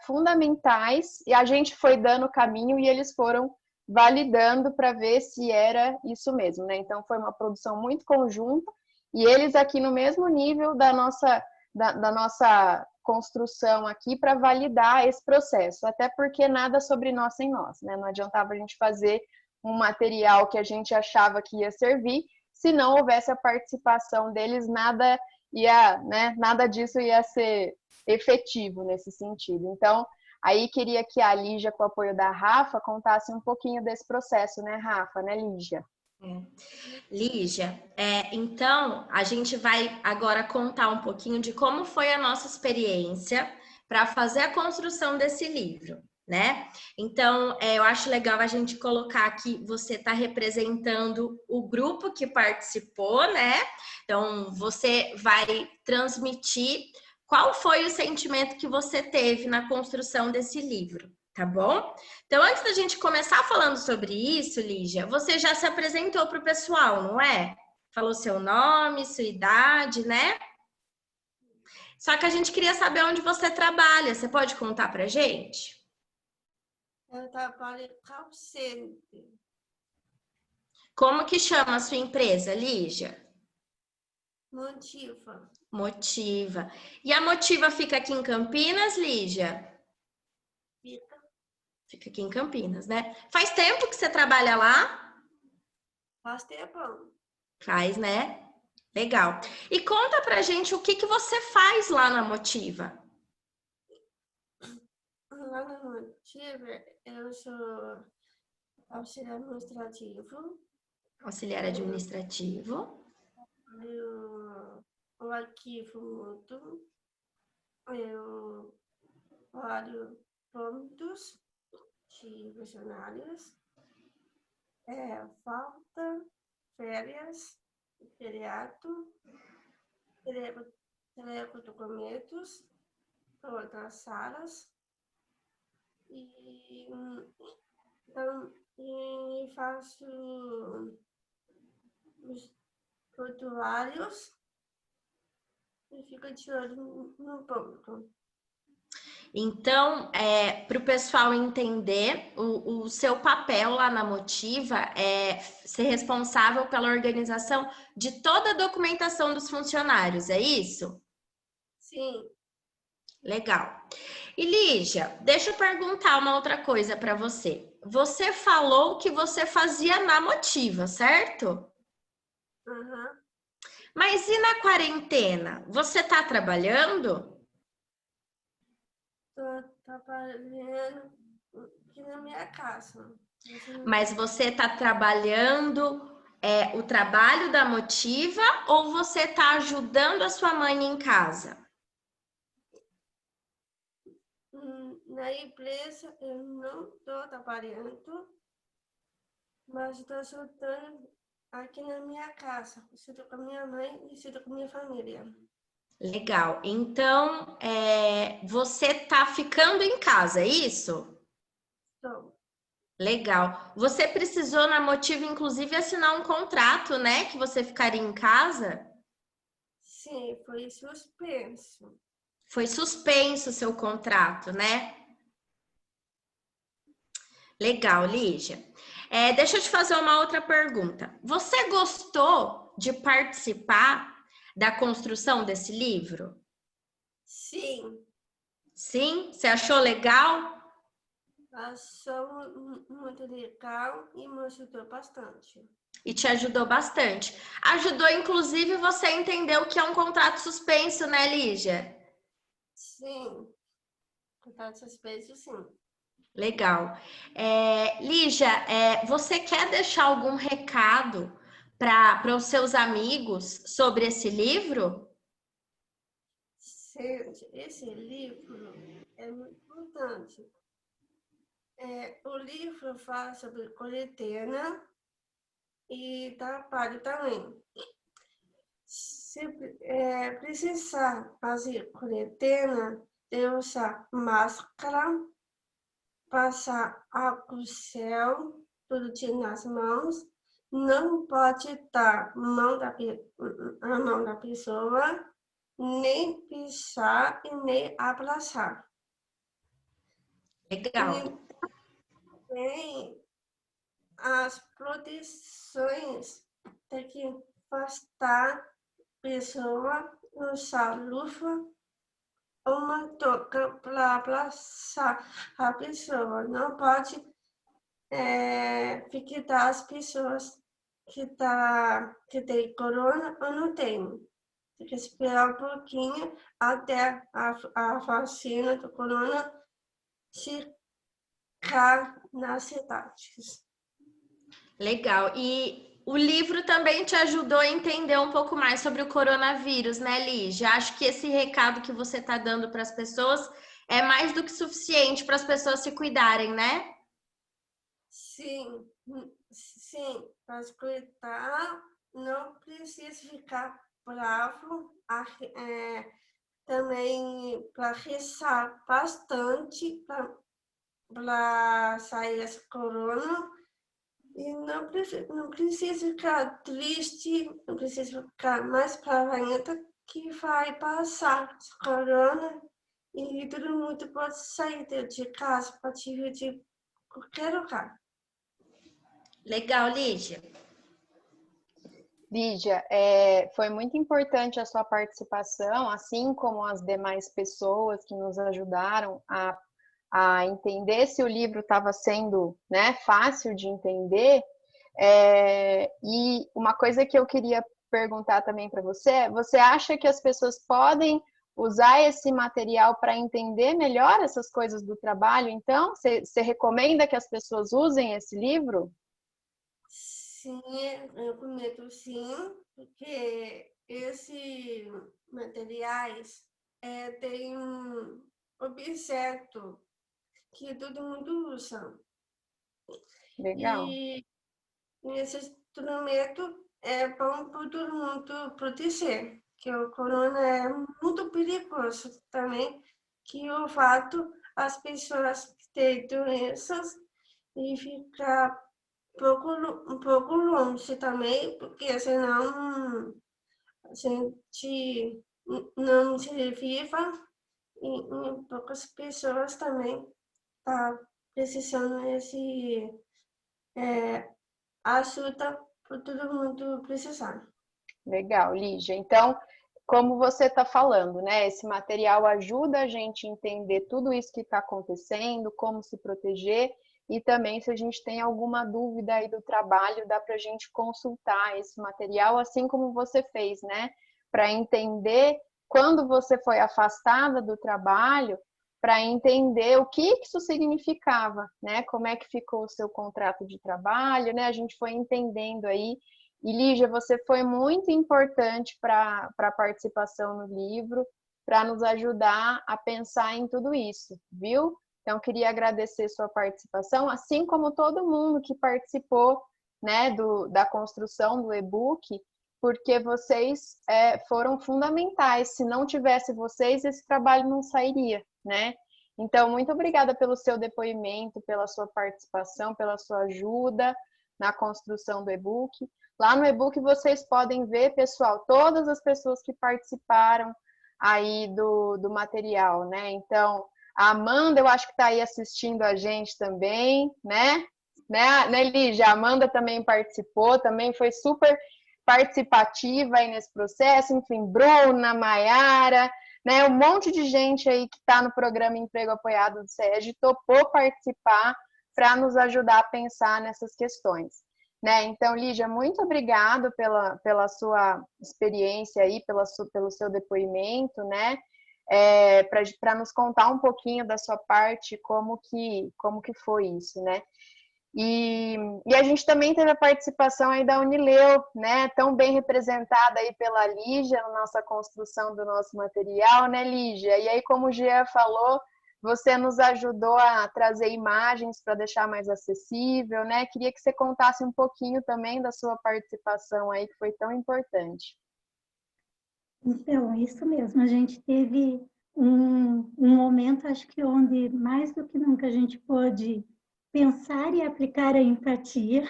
fundamentais e a gente foi dando o caminho e eles foram validando para ver se era isso mesmo, né? Então foi uma produção muito conjunta e eles aqui no mesmo nível da nossa construção aqui para validar esse processo, até porque nada sobre nós sem nós, né? Não adiantava a gente fazer um material que a gente achava que ia servir, se não houvesse a participação deles, nada disso ia ser efetivo nesse sentido. Então, aí queria que a Lígia, com o apoio da Rafa, contasse um pouquinho desse processo, né, Rafa, né, Lígia? Lígia, então a gente vai agora contar um pouquinho de como foi a nossa experiência para fazer a construção desse livro, né? Então, eu acho legal a gente colocar que você está representando o grupo que participou, né? Então, você vai transmitir qual foi o sentimento que você teve na construção desse livro, tá bom? Então, antes da gente começar falando sobre isso, Lígia, você já se apresentou para o pessoal, não é? Falou seu nome, sua idade, né? Só que a gente queria saber onde você trabalha. Você pode contar pra gente? Eu trabalho em call center. Como que chama a sua empresa, Lígia? Motiva. Motiva. E a Motiva fica aqui em Campinas, Lígia? Fica aqui em Campinas, né? Faz tempo que você trabalha lá? Faz tempo. Faz, né? Legal. E conta pra gente o que você faz lá na Motiva. Lá na Motiva, eu sou auxiliar administrativo. Auxiliar administrativo. O arquivo mútuo. Eu olho pontos de funcionários. Falta, férias, feriado, entrego documentos para outras salas e faço os prontuários e fico de olho no ponto. Então, para o pessoal entender, o seu papel lá na Motiva é ser responsável pela organização de toda a documentação dos funcionários, é isso? Sim. Legal. E Lígia, deixa eu perguntar uma outra coisa para você. Você falou que você fazia na Motiva, certo? Uhum. Mas e na quarentena? Você está trabalhando? Estou trabalhando aqui na minha casa. Mas você está trabalhando o trabalho da Motiva ou você está ajudando a sua mãe em casa? Na empresa eu não estou trabalhando, mas estou ajudando aqui na minha casa. Estou com a minha mãe e estou com a minha família. Legal. Então, você está ficando em casa, é isso? Estou. Legal. Você precisou na Motiva, inclusive, assinar um contrato, né? Que você ficaria em casa? Sim, foi suspenso. Foi suspenso o seu contrato, né? Legal, Lígia. Deixa eu te fazer uma outra pergunta. Você gostou de participar da construção desse livro? Sim. Sim? Você achou legal? Achou muito legal e me ajudou bastante. E te ajudou bastante. Ajudou, inclusive, você a entender o que é um contrato suspenso, né, Lígia? Sim. Contrato suspenso, sim. Legal. Lígia, você quer deixar algum recado para os seus amigos sobre esse livro? Esse livro é muito importante. O livro fala sobre quarentena e trabalho também. Se precisar fazer quarentena, tem que usar máscara, passar álcool gel todo dia nas mãos, não pode dar a mão da pessoa, nem pisar e nem abraçar. Legal. E as proteções tem que afastar a pessoa, usar luva, uma touca para abraçar a pessoa. Não pode ficar as pessoas que tem corona ou não tem. Tem que esperar um pouquinho até a vacina do corona chegar nas cidades. Legal. E o livro também te ajudou a entender um pouco mais sobre o coronavírus, né, Lígia? Acho que esse recado que você está dando para as pessoas é mais do que suficiente para as pessoas se cuidarem, né? Sim, para cuidar, não precisa ficar bravo, também para rezar bastante para sair essa corona. E não precisa ficar triste, não precisa ficar mais paranoica, que vai passar essa corona e todo mundo pode sair de casa, pode ir de qualquer lugar. Legal, Lígia. Lígia, foi muito importante a sua participação, assim como as demais pessoas que nos ajudaram a entender se o livro estava sendo, né, fácil de entender. E uma coisa que eu queria perguntar também para você acha que as pessoas podem usar esse material para entender melhor essas coisas do trabalho? Então, você recomenda que as pessoas usem esse livro? Sim, eu recomendo sim, porque esses materiais têm um objeto que todo mundo usa. Legal. E esse instrumento é bom para todo mundo proteger, que o corona é muito perigoso também, que o fato as pessoas que têm doenças e ficar um pouco longe também, porque senão a gente não se viva e poucas pessoas também tá precisando desse ajuda para todo mundo precisar. Legal, Lígia. Então, como você está falando, né? Esse material ajuda a gente a entender tudo isso que está acontecendo, como se proteger, e também se a gente tem alguma dúvida aí do trabalho, dá para a gente consultar esse material, assim como você fez, né? Para entender quando você foi afastada do trabalho, para entender o que isso significava, né? Como é que ficou o seu contrato de trabalho, né? A gente foi entendendo aí. E Lígia, você foi muito importante para a participação no livro, para nos ajudar a pensar em tudo isso, viu? Então, queria agradecer sua participação, assim como todo mundo que participou, né, da construção do e-book, porque vocês foram fundamentais. Se não tivesse vocês, esse trabalho não sairia, né? Então, muito obrigada pelo seu depoimento, pela sua participação, pela sua ajuda na construção do e-book. Lá no e-book vocês podem ver, pessoal, todas as pessoas que participaram aí do material, né? Então, a Amanda, eu acho que está aí assistindo a gente também, né, Lígia? A Amanda também participou, também foi super participativa aí nesse processo, enfim, Bruna, Maiara, né, um monte de gente aí que está no programa Emprego Apoiado do SESG topou participar para nos ajudar a pensar nessas questões. Né? Então, Lígia, muito obrigada pela sua experiência aí, pelo seu depoimento, né? Para nos contar um pouquinho da sua parte, como que foi isso, né? E a gente também teve a participação aí da Unileu, né? Tão bem representada aí pela Lígia na nossa construção do nosso material, né, Lígia? E aí, como o Jean falou, você nos ajudou a trazer imagens para deixar mais acessível, né? Queria que você contasse um pouquinho também da sua participação aí, que foi tão importante. Então, é isso mesmo. A gente teve um momento, acho que onde mais do que nunca a gente pôde pensar e aplicar a empatia.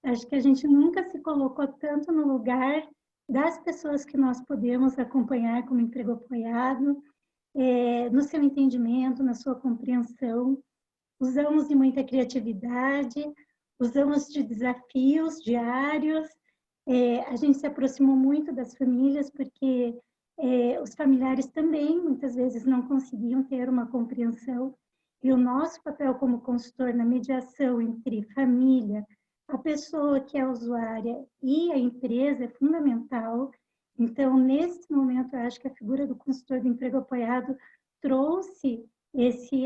Acho que a gente nunca se colocou tanto no lugar das pessoas que nós podemos acompanhar como emprego apoiado, no seu entendimento, na sua compreensão. Usamos de muita criatividade, usamos de desafios diários. A gente se aproximou muito das famílias, porque os familiares também, muitas vezes, não conseguiam ter uma compreensão. E o nosso papel como consultor na mediação entre família, a pessoa que é usuária e a empresa é fundamental. Então, nesse momento, eu acho que a figura do consultor de emprego apoiado trouxe esse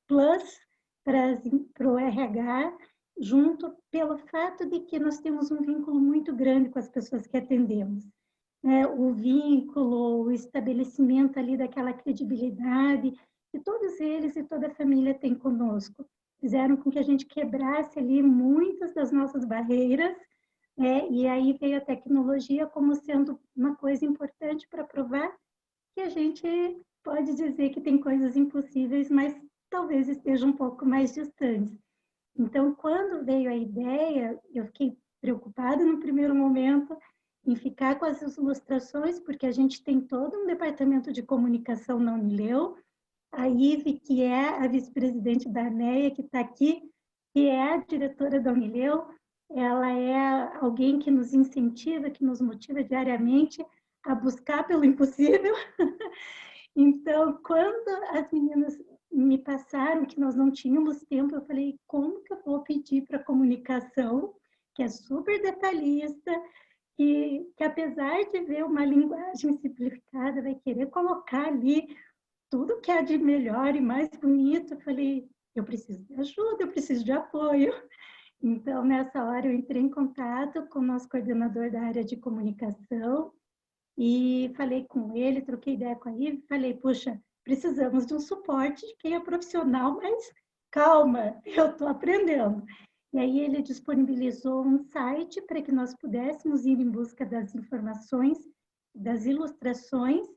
plus para o RH, junto pelo fato de que nós temos um vínculo muito grande com as pessoas que atendemos. O vínculo, o estabelecimento ali daquela credibilidade que todos eles e toda a família tem conosco, fizeram com que a gente quebrasse ali muitas das nossas barreiras, e aí veio a tecnologia como sendo uma coisa importante para provar que a gente pode dizer que tem coisas impossíveis, mas talvez estejam um pouco mais distantes. Então, quando veio a ideia, eu fiquei preocupada no primeiro momento em ficar com as ilustrações, porque a gente tem todo um departamento de comunicação na Unileu. A Ive, que é a vice-presidente da ANEA, que está aqui, que é a diretora da Unileu, ela é alguém que nos incentiva, que nos motiva diariamente a buscar pelo impossível. Então, quando as meninas me passaram que nós não tínhamos tempo, eu falei, como que eu vou pedir para a comunicação, que é super detalhista, que apesar de ver uma linguagem simplificada, vai querer colocar ali tudo que há de melhor e mais bonito. Eu falei, eu preciso de ajuda, eu preciso de apoio. Então, nessa hora, eu entrei em contato com o nosso coordenador da área de comunicação e falei com ele, troquei ideia com a Ive, falei, puxa, precisamos de um suporte de quem é profissional, mas calma, eu estou aprendendo. E aí ele disponibilizou um site para que nós pudéssemos ir em busca das informações, das ilustrações.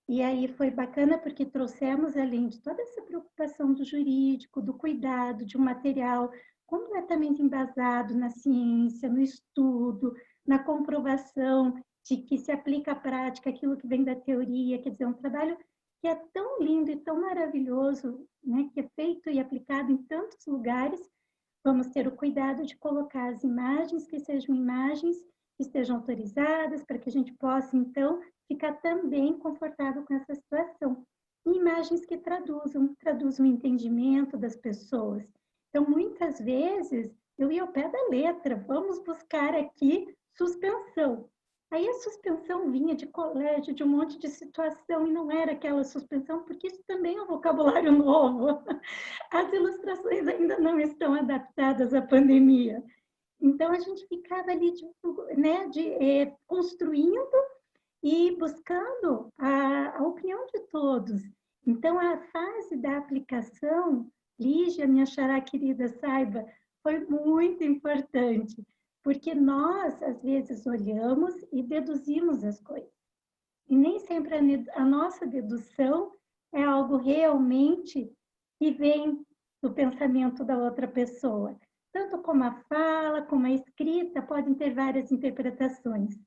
E aí foi bacana porque trouxemos, além de toda essa preocupação do jurídico, do cuidado de um material completamente embasado na ciência, no estudo, na comprovação de que se aplica à prática aquilo que vem da teoria, quer dizer, um trabalho que é tão lindo e tão maravilhoso, né, que é feito e aplicado em tantos lugares. Vamos ter o cuidado de colocar as imagens que sejam imagens que estejam autorizadas, para que a gente possa, então, ficar também confortável com essa situação. E imagens que traduzam o entendimento das pessoas. Então, muitas vezes, eu ia ao pé da letra, vamos buscar aqui suspensão. Aí a suspensão vinha de colégio, de um monte de situação, e não era aquela suspensão, porque isso também é um vocabulário novo. As ilustrações ainda não estão adaptadas à pandemia. Então, a gente ficava ali construindo e buscando a opinião de todos. Então, a fase da aplicação, Lígia, minha xará querida, saiba, foi muito importante, porque nós, às vezes, olhamos e deduzimos as coisas. E nem sempre a nossa dedução é algo realmente que vem do pensamento da outra pessoa. Tanto como a fala, como a escrita, podem ter várias interpretações.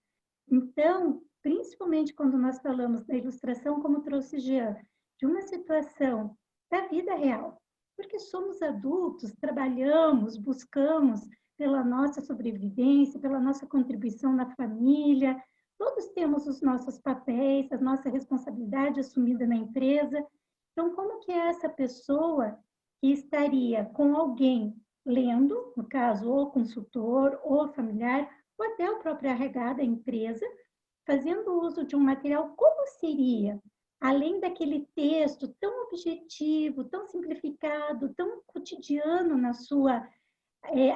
Então, principalmente quando nós falamos da ilustração, como trouxe Jean, de uma situação da vida real, porque somos adultos, trabalhamos, buscamos pela nossa sobrevivência, pela nossa contribuição na família, todos temos os nossos papéis, a nossa responsabilidade assumida na empresa. Então, como que é essa pessoa que estaria com alguém lendo, no caso, ou consultor, ou familiar, ou até o próprio RH da empresa, fazendo uso de um material, como seria? Além daquele texto tão objetivo, tão simplificado, tão cotidiano na sua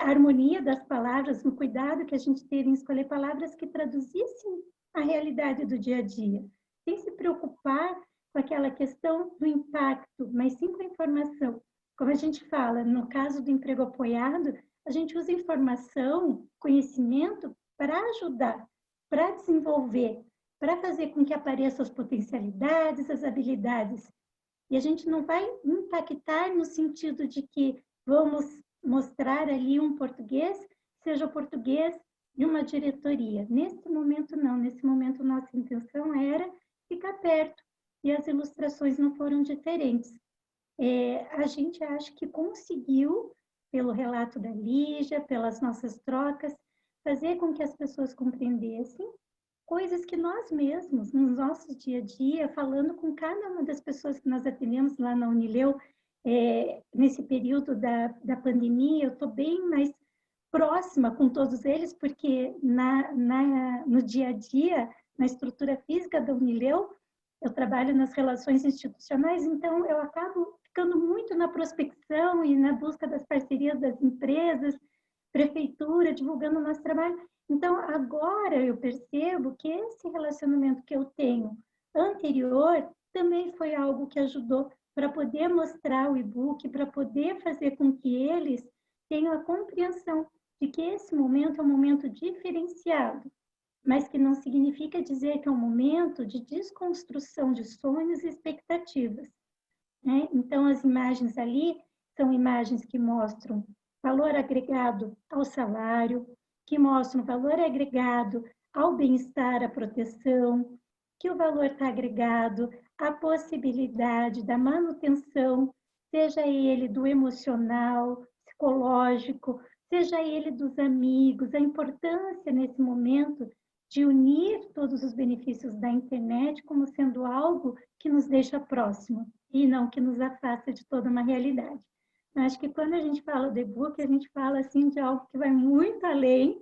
harmonia das palavras, no cuidado que a gente teve em escolher palavras que traduzissem a realidade do dia a dia, sem se preocupar com aquela questão do impacto, mas sim com a informação. Como a gente fala, no caso do emprego apoiado, a gente usa informação, conhecimento para ajudar, para desenvolver, para fazer com que apareçam as potencialidades, as habilidades. E a gente não vai impactar no sentido de que vamos mostrar ali um português, seja o português de uma diretoria. Nesse momento, não. Nesse momento, nossa intenção era ficar perto. E as ilustrações não foram diferentes. A gente acha que conseguiu pelo relato da Lígia, pelas nossas trocas, fazer com que as pessoas compreendessem coisas que nós mesmos, no nosso dia a dia, falando com cada uma das pessoas que nós atendemos lá na Unileu, nesse período da pandemia, eu estou bem mais próxima com todos eles, porque no dia a dia, na estrutura física da Unileu, eu trabalho nas relações institucionais, então eu acabo ficando muito na prospecção e na busca das parcerias das empresas, prefeitura, divulgando o nosso trabalho. Então, agora eu percebo que esse relacionamento que eu tenho anterior também foi algo que ajudou para poder mostrar o e-book, para poder fazer com que eles tenham a compreensão de que esse momento é um momento diferenciado, mas que não significa dizer que é um momento de desconstrução de sonhos e expectativas, né? Então, as imagens ali são imagens que mostram valor agregado ao salário, que mostram valor agregado ao bem-estar, à proteção, que o valor está agregado à possibilidade da manutenção, seja ele do emocional, psicológico, seja ele dos amigos, a importância nesse momento de unir todos os benefícios da internet como sendo algo que nos deixa próximo e não que nos afasta de toda uma realidade. Eu acho que quando a gente fala do e-book, a gente fala assim de algo que vai muito além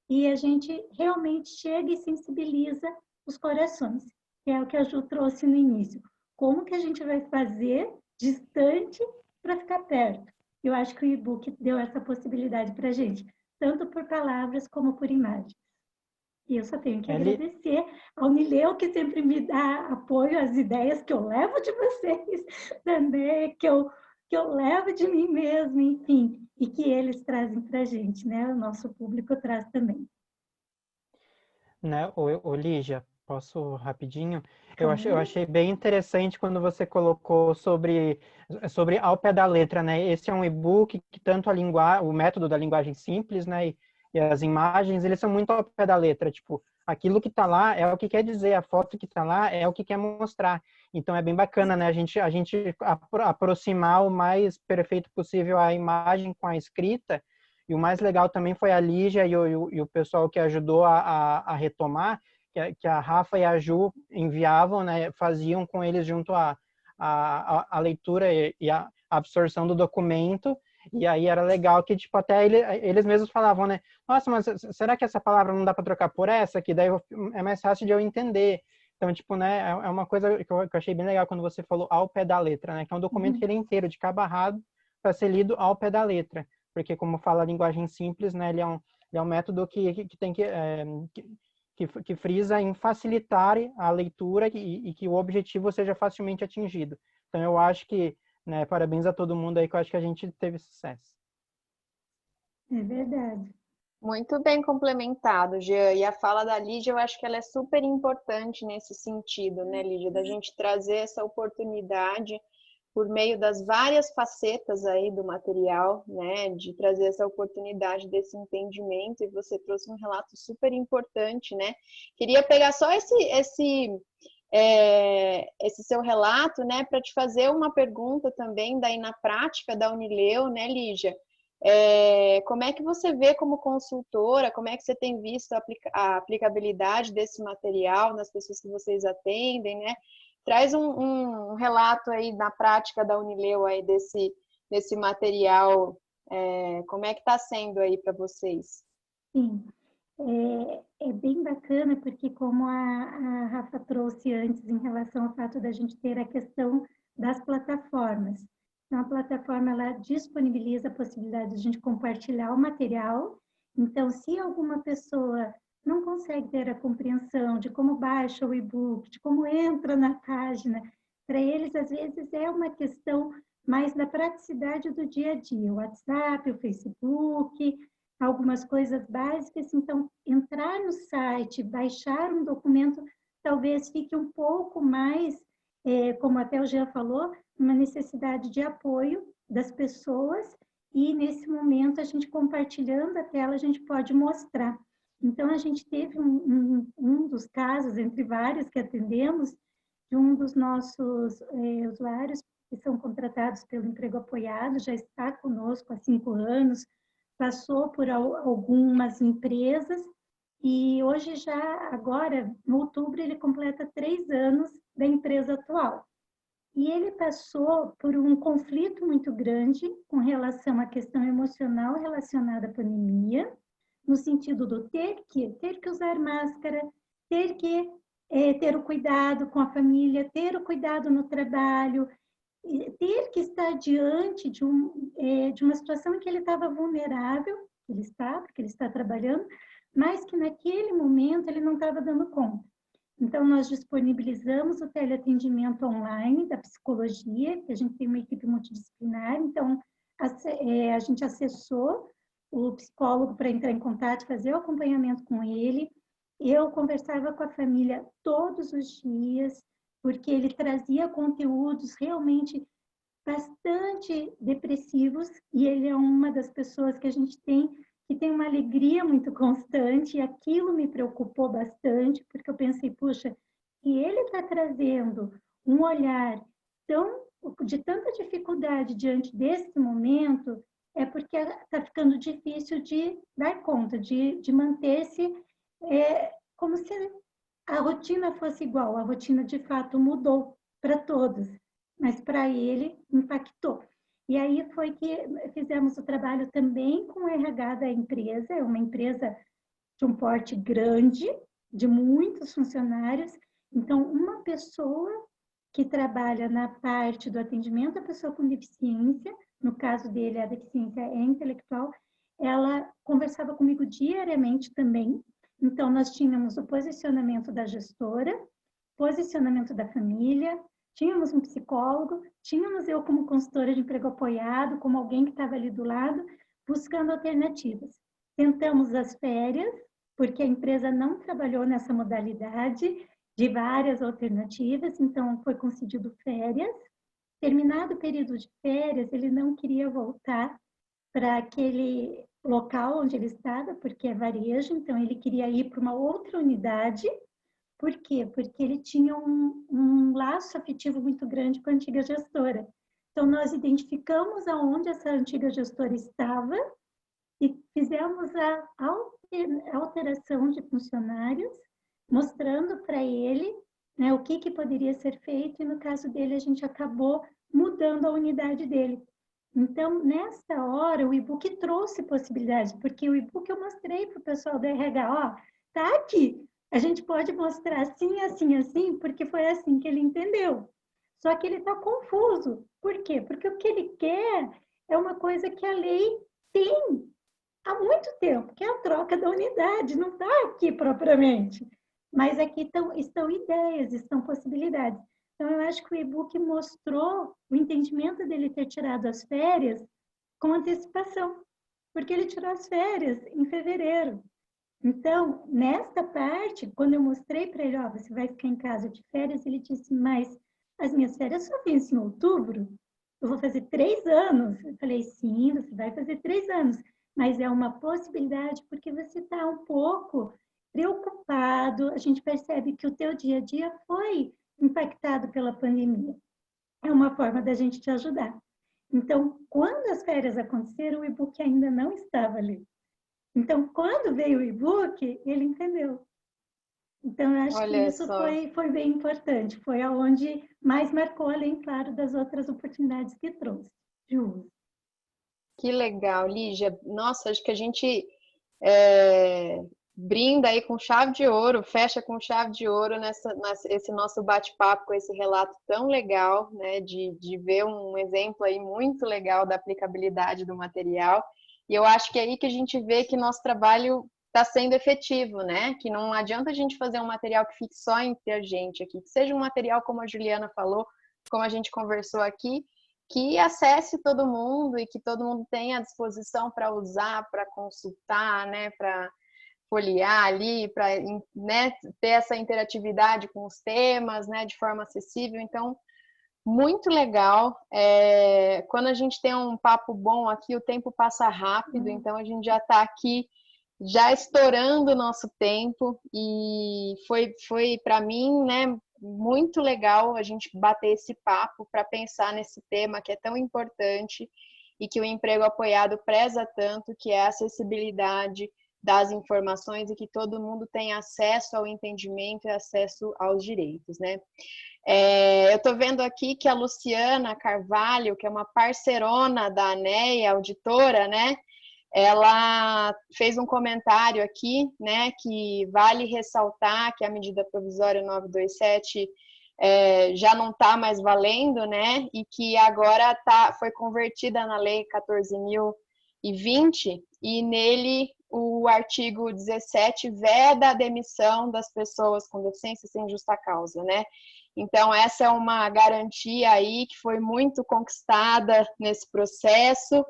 e a gente realmente chega e sensibiliza os corações, que é o que a Ju trouxe no início. Como que a gente vai fazer distante para ficar perto? Eu acho que o e-book deu essa possibilidade para a gente, tanto por palavras como por imagens. E eu só tenho que agradecer ao Nileu, que sempre me dá apoio às ideias que eu levo de vocês, também, que eu levo de mim mesma, enfim, e que eles trazem para a gente, né? O nosso público traz também. Né, Lígia, posso rapidinho? Eu achei bem interessante quando você colocou sobre ao pé da letra, né? Esse é um e-book que tanto o método da linguagem simples, né? E as imagens, eles são muito ao pé da letra, tipo, aquilo que está lá é o que quer dizer, a foto que está lá é o que quer mostrar. Então é bem bacana, né? A gente aproximar o mais perfeito possível a imagem com a escrita. E o mais legal também foi a Lígia e o pessoal que ajudou a retomar, que a Rafa e a Ju enviavam, né, faziam com eles junto a leitura e a absorção do documento. E aí era legal que, tipo, até eles mesmos falavam, né? Nossa, mas será que essa palavra não dá para trocar por essa? Que daí é mais fácil de eu entender. Então, tipo, né, é uma coisa que eu achei bem legal quando você falou ao pé da letra, né? Que é um documento que ele é inteiro, de cabo a rabo, para ser lido ao pé da letra. Porque, como fala a linguagem simples, né, ele é um método que tem que frisa em facilitar a leitura e que o objetivo seja facilmente atingido. Então, eu acho que, né, parabéns a todo mundo aí, que eu acho que a gente teve sucesso. É verdade. Muito bem complementado, Jean. E a fala da Lígia, eu acho que ela é super importante nesse sentido, né, Lígia? Da gente trazer essa oportunidade por meio das várias facetas aí do material, né, de trazer essa oportunidade desse entendimento, e você trouxe um relato super importante, né? Queria pegar só esse seu relato, né, para te fazer uma pergunta também, daí na prática da Unileu, né, Lígia? Como é que você vê como consultora, como é que você tem visto a aplicabilidade desse material nas pessoas que vocês atendem, né? Traz um relato aí na prática da Unileu aí desse material, como é que está sendo aí para vocês? Sim, é bem bacana, porque como a Rafa trouxe antes em relação ao fato da gente ter a questão das plataformas. Então, a plataforma, ela disponibiliza a possibilidade de a gente compartilhar o material. Então, se alguma pessoa não consegue ter a compreensão de como baixa o e-book, de como entra na página, para eles, às vezes, é uma questão mais da praticidade do dia a dia. O WhatsApp, o Facebook, algumas coisas básicas. Então, entrar no site, baixar um documento, talvez fique um pouco mais, como até o Jean falou, uma necessidade de apoio das pessoas, e nesse momento a gente compartilhando a tela, a gente pode mostrar. Então, a gente teve um dos casos, entre vários que atendemos, de um dos nossos usuários que são contratados pelo emprego apoiado, já está conosco há 5 anos, passou por algumas empresas e hoje já, agora, em outubro, ele completa 3 anos da empresa atual. E ele passou por um conflito muito grande com relação à questão emocional relacionada à pandemia, no sentido do ter que usar máscara, ter que ter o cuidado com a família, ter o cuidado no trabalho, ter que estar diante de uma situação em que ele estava vulnerável, porque ele está trabalhando, mas que naquele momento ele não estava dando conta. Então, nós disponibilizamos o teleatendimento online da psicologia, que a gente tem uma equipe multidisciplinar, então a gente acessou o psicólogo para entrar em contato, fazer o acompanhamento com ele. Eu conversava com a família todos os dias, porque ele trazia conteúdos realmente bastante depressivos, e ele é uma das pessoas que a gente tem que tem uma alegria muito constante, e aquilo me preocupou bastante, porque eu pensei, puxa, se ele está trazendo um olhar de tanta dificuldade diante desse momento, é porque está ficando difícil de dar conta, de manter-se como se a rotina fosse igual. A rotina, de fato, mudou para todos, mas para ele impactou. E aí foi que fizemos o trabalho também com o RH da empresa, é uma empresa de um porte grande, de muitos funcionários. Então, uma pessoa que trabalha na parte do atendimento à pessoa com deficiência, no caso dele a deficiência é intelectual, ela conversava comigo diariamente também. Então, nós tínhamos o posicionamento da gestora, posicionamento da família, tínhamos um psicólogo, tínhamos eu como consultora de emprego apoiado, como alguém que estava ali do lado, buscando alternativas. Tentamos as férias, porque a empresa não trabalhou nessa modalidade de várias alternativas, então foi concedido férias. Terminado o período de férias, ele não queria voltar para aquele local onde ele estava, porque é varejo, então ele queria ir para uma outra unidade. Por quê? Porque ele tinha um laço afetivo muito grande com a antiga gestora. Então, nós identificamos aonde essa antiga gestora estava e fizemos a alteração de funcionários, mostrando para ele, né, o que poderia ser feito, e no caso dele, a gente acabou mudando a unidade dele. Então, nessa hora, o e-book trouxe possibilidades, porque o e-book eu mostrei para o pessoal do RH, ó, tá aqui. A gente pode mostrar assim, assim, assim, porque foi assim que ele entendeu. Só que ele está confuso. Por quê? Porque o que ele quer é uma coisa que a lei tem há muito tempo, que é a troca da unidade, não está aqui propriamente. Mas aqui estão ideias, estão possibilidades. Então, eu acho que o e-book mostrou o entendimento dele ter tirado as férias com antecipação, porque ele tirou as férias em fevereiro. Então, nesta parte, quando eu mostrei para ele, ó, você vai ficar em casa de férias, ele disse, mas as minhas férias só vencem em outubro, eu vou fazer 3 anos. Eu falei, sim, você vai fazer 3 anos, mas é uma possibilidade porque você está um pouco preocupado, a gente percebe que o teu dia a dia foi impactado pela pandemia. É uma forma da gente te ajudar. Então, quando as férias aconteceram, o e-book ainda não estava ali. Então, quando veio o e-book, ele entendeu. Então, eu acho que isso foi bem importante. Foi aonde mais marcou, além, claro, das outras oportunidades que trouxe de uso. Que legal, Lígia. Nossa, acho que a gente brinda aí com chave de ouro, fecha com chave de ouro esse nosso bate-papo com esse relato tão legal, né, de ver um exemplo aí muito legal da aplicabilidade do material. E eu acho que é aí que a gente vê que nosso trabalho está sendo efetivo, né? Que não adianta a gente fazer um material que fique só entre a gente aqui, que seja um material, como a Juliana falou, como a gente conversou aqui, que acesse todo mundo e que todo mundo tenha à disposição para usar, para consultar, né? Para folhear ali, para, né, ter essa interatividade com os temas, né? De forma acessível. Então, muito legal. Quando a gente tem um papo bom aqui, o tempo passa rápido, então a gente já está aqui, já estourando o nosso tempo, e foi para mim, né, muito legal a gente bater esse papo para pensar nesse tema que é tão importante e que o emprego apoiado preza tanto, que é a acessibilidade das informações e que todo mundo tenha acesso ao entendimento e acesso aos direitos, né? Eu estou vendo aqui que a Luciana Carvalho, que é uma parceirona da ANEA, auditora, né? Ela fez um comentário aqui, né, que vale ressaltar que a medida provisória 927 já não está mais valendo, né, e que agora foi convertida na lei 14.020, e nele o artigo 17 veda a demissão das pessoas com deficiência sem justa causa, né. Então, essa é uma garantia aí que foi muito conquistada nesse processo,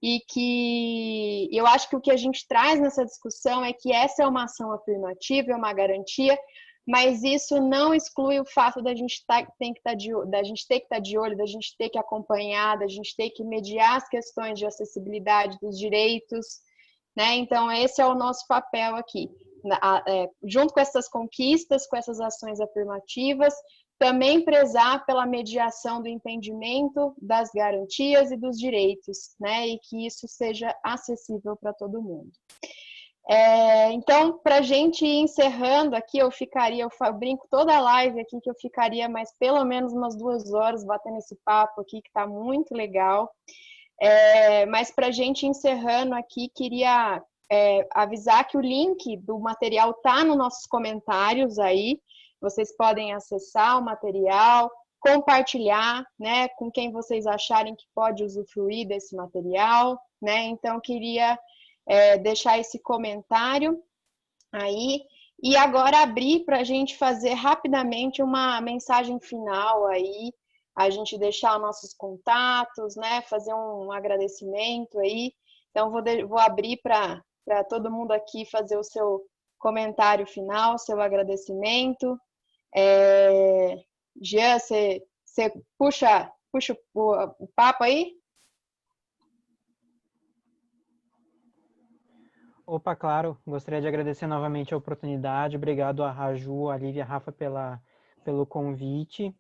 e que eu acho que o que a gente traz nessa discussão é que essa é uma ação afirmativa, é uma garantia, mas isso não exclui o fato da gente ter que estar de olho, da gente ter que acompanhar, da gente ter que mediar as questões de acessibilidade dos direitos, né? Então, esse é o nosso papel aqui, junto com essas conquistas, com essas ações afirmativas, também prezar pela mediação do entendimento das garantias e dos direitos, né? E que isso seja acessível para todo mundo. Então, para a gente ir encerrando aqui, eu brinco toda a live aqui que eu ficaria mais pelo menos umas 2 horas batendo esse papo aqui, que está muito legal. Mas para a gente encerrando aqui, queria avisar que o link do material está nos nossos comentários aí. Vocês podem acessar o material, compartilhar, né, com quem vocês acharem que pode usufruir desse material, né? Então, queria deixar esse comentário aí. E agora abrir para a gente fazer rapidamente uma mensagem final aí, a gente deixar nossos contatos, né, fazer um agradecimento aí. Então, vou abrir para todo mundo aqui fazer o seu comentário final, seu agradecimento. Jean, você puxa o papo aí? Opa, claro. Gostaria de agradecer novamente a oportunidade. Obrigado a Raju, a Lívia, a Rafa pelo convite.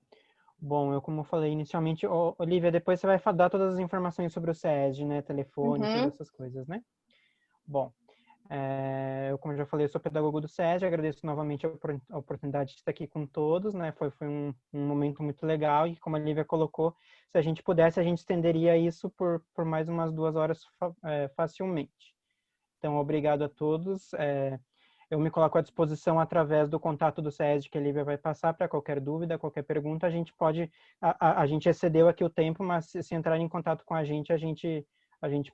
Bom, eu como falei inicialmente, Olivia, depois você vai dar todas as informações sobre o SESD, né? Telefone, todas essas coisas, né? Bom, eu, como já falei, eu sou pedagogo do SESD, agradeço novamente a oportunidade de estar aqui com todos, né? Foi um momento muito legal e, como a Lívia colocou, se a gente pudesse, a gente estenderia isso por mais umas 2 horas facilmente. Então, obrigado a todos. Eu me coloco à disposição através do contato do SESD que a Lívia vai passar para qualquer dúvida, qualquer pergunta. A gente pode, a gente excedeu aqui o tempo, mas se entrar em contato com a gente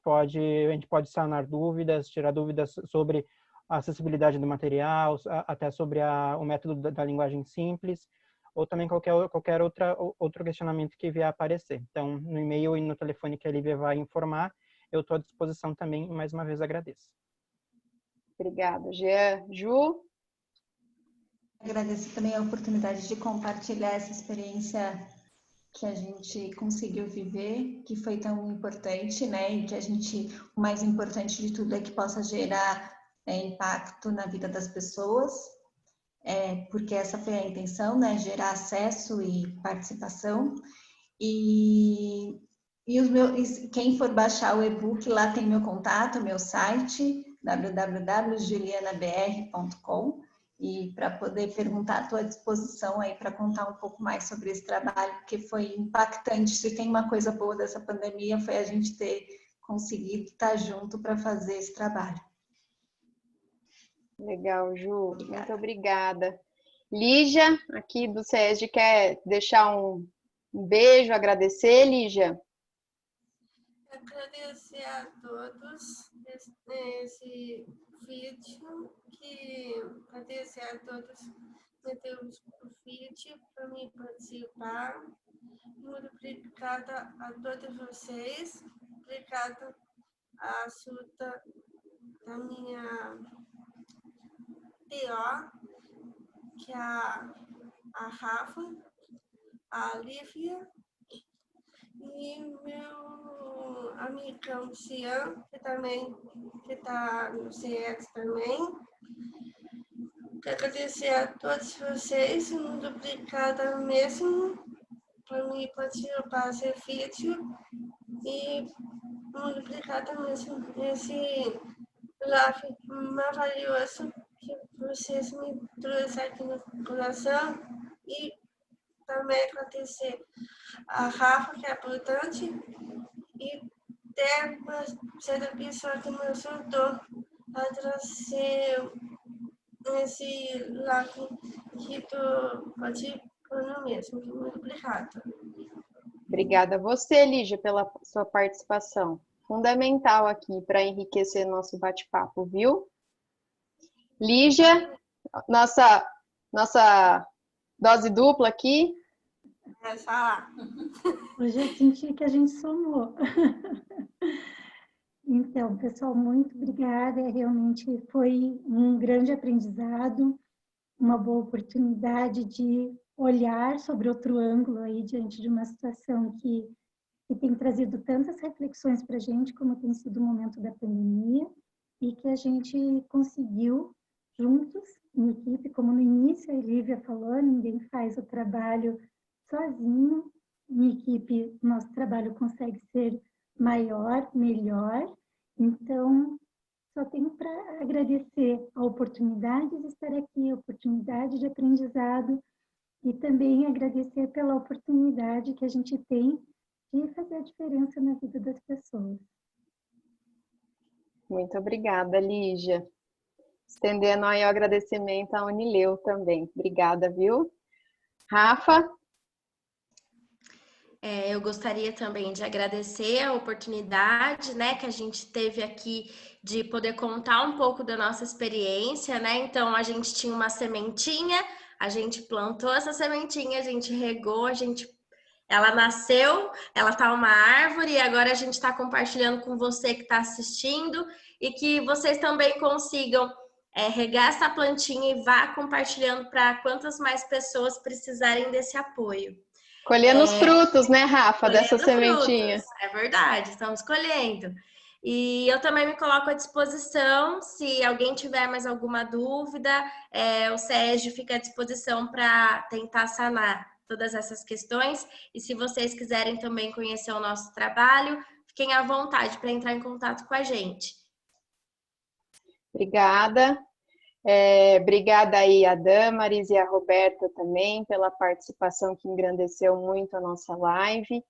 pode sanar dúvidas, tirar dúvidas sobre a acessibilidade do material, até sobre o método da linguagem simples, ou também qualquer outro questionamento que vier a aparecer. Então, no e-mail e no telefone que a Lívia vai informar, eu estou à disposição também, e mais uma vez agradeço. Obrigada, Jean. Ju? Agradeço também a oportunidade de compartilhar essa experiência que a gente conseguiu viver, que foi tão importante, né? E que o mais importante de tudo é que possa gerar impacto na vida das pessoas, porque essa foi a intenção, né? Gerar acesso e participação. E quem for baixar o e-book, lá tem meu contato, meu site, www.julianabr.com, e para poder perguntar, estou à disposição aí para contar um pouco mais sobre esse trabalho, porque foi impactante. Se tem uma coisa boa dessa pandemia, foi a gente ter conseguido estar junto para fazer esse trabalho. Legal, Ju. Obrigada. Muito obrigada. Lígia, aqui do SESD, quer deixar um beijo, agradecer, Lígia? Agradecer a todos esse vídeo, agradecer a todos que deu o convite para mim participar. Muito obrigada a todos vocês. Obrigada à ajuda da minha PO, que é a Rafa, a Lívia, e meu amigão Cian, que está no CX também. Quero agradecer a todos vocês, no duplicada mesmo, para mim participar desse vídeo e no duplicada mesmo esse live maravilhoso que vocês me trouxeram aqui no coração e também agradecer a Rafa, que é importante, e ter uma certa pessoa que me ajudou a trazer esse live que estou participando mesmo. Muito obrigada. Obrigada a você, Lígia, pela sua participação. Fundamental aqui para enriquecer nosso bate-papo, viu? Lígia, nossa dose dupla aqui. Hoje eu senti que a gente somou. Então, pessoal, muito obrigada. Realmente foi um grande aprendizado, uma boa oportunidade de olhar sobre outro ângulo aí diante de uma situação que tem trazido tantas reflexões para a gente, como tem sido o momento da pandemia, e que a gente conseguiu juntos, em equipe, como no início a Lívia falou, ninguém faz o trabalho sozinho, em equipe nosso trabalho consegue ser maior, melhor. Então, só tenho para agradecer a oportunidade de estar aqui, a oportunidade de aprendizado e também agradecer pela oportunidade que a gente tem de fazer a diferença na vida das pessoas. Muito obrigada, Lígia. Estendendo aí o agradecimento à Unileu também. Obrigada, viu? Rafa? Eu gostaria também de agradecer a oportunidade, né, que a gente teve aqui de poder contar um pouco da nossa experiência, né? Então, a gente tinha uma sementinha, a gente plantou essa sementinha, a gente regou, ela nasceu, ela tá uma árvore e agora a gente está compartilhando com você que está assistindo e que vocês também consigam regar essa plantinha e vá compartilhando para quantas mais pessoas precisarem desse apoio. Colhendo os frutos, né, Rafa, dessa sementinha. Frutos, é verdade, estamos colhendo. E eu também me coloco à disposição, se alguém tiver mais alguma dúvida, o SESD fica à disposição para tentar sanar todas essas questões. E se vocês quiserem também conhecer o nosso trabalho, fiquem à vontade para entrar em contato com a gente. Obrigada. Obrigada aí a Damaris e a Roberta também pela participação que engrandeceu muito a nossa live.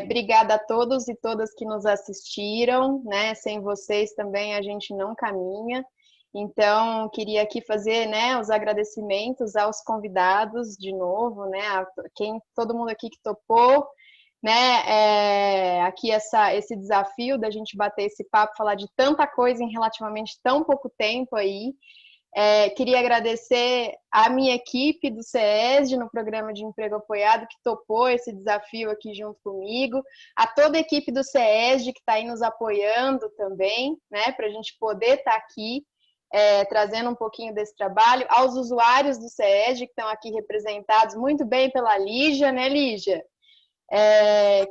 Obrigada a todos e todas que nos assistiram, né? Sem vocês também a gente não caminha. Então, queria aqui fazer, né, os agradecimentos aos convidados de novo, né? Todo mundo aqui que topou, né? Aqui esse desafio da gente bater esse papo, falar de tanta coisa em relativamente tão pouco tempo aí. Queria agradecer a minha equipe do SESD no programa de emprego apoiado que topou esse desafio aqui junto comigo, a toda a equipe do SESD que está aí nos apoiando também, né, para a gente poder estar aqui trazendo um pouquinho desse trabalho, aos usuários do SESD que estão aqui representados muito bem pela Lígia, né, Lígia?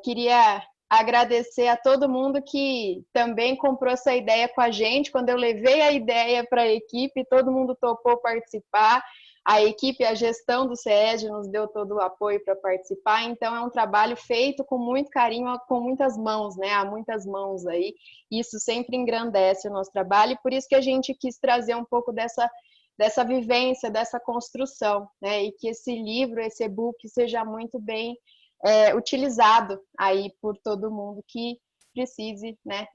Queria agradecer a todo mundo que também comprou essa ideia com a gente. Quando eu levei a ideia para a equipe, todo mundo topou participar. A equipe, a gestão do SESD nos deu todo o apoio para participar. Então, é um trabalho feito com muito carinho, com muitas mãos, né? Há muitas mãos aí. Isso sempre engrandece o nosso trabalho. E por isso que a gente quis trazer um pouco dessa vivência, dessa construção, né? E que esse livro, esse e-book seja muito bem utilizado aí por todo mundo que precise, né,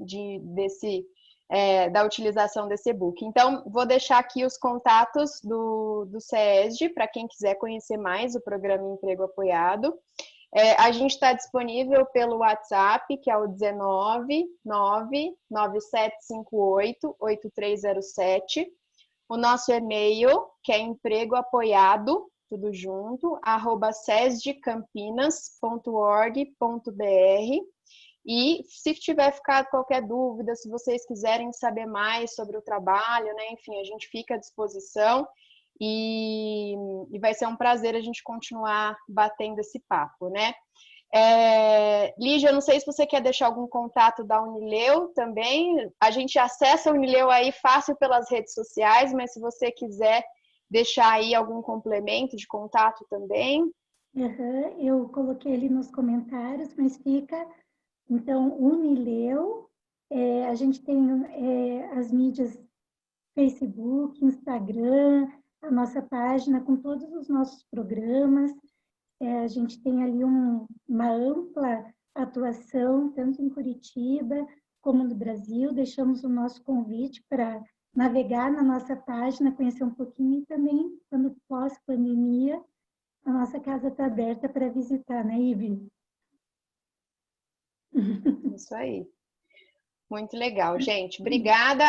da utilização desse e-book. Então, vou deixar aqui os contatos do SESD para quem quiser conhecer mais o programa Emprego Apoiado. A gente está disponível pelo WhatsApp, que é o 19997588307. O nosso e-mail, que é empregoapoiado, tudo junto, @sesdcampinas.org.br. E se tiver ficado qualquer dúvida, se vocês quiserem saber mais sobre o trabalho, né, enfim, a gente fica à disposição e vai ser um prazer a gente continuar batendo esse papo, né? Lígia, eu não sei se você quer deixar algum contato da Unileu também. A gente acessa a Unileu aí fácil pelas redes sociais, mas se você quiser deixar aí algum complemento de contato também. Eu coloquei ali nos comentários, mas fica, então, Unileu, a gente tem as mídias Facebook, Instagram, a nossa página com todos os nossos programas, a gente tem ali uma ampla atuação, tanto em Curitiba como no Brasil, deixamos o nosso convite para navegar na nossa página, conhecer um pouquinho e também, quando pós-pandemia, a nossa casa está aberta para visitar, né, Ivi? Isso aí. Muito legal, gente. Obrigada.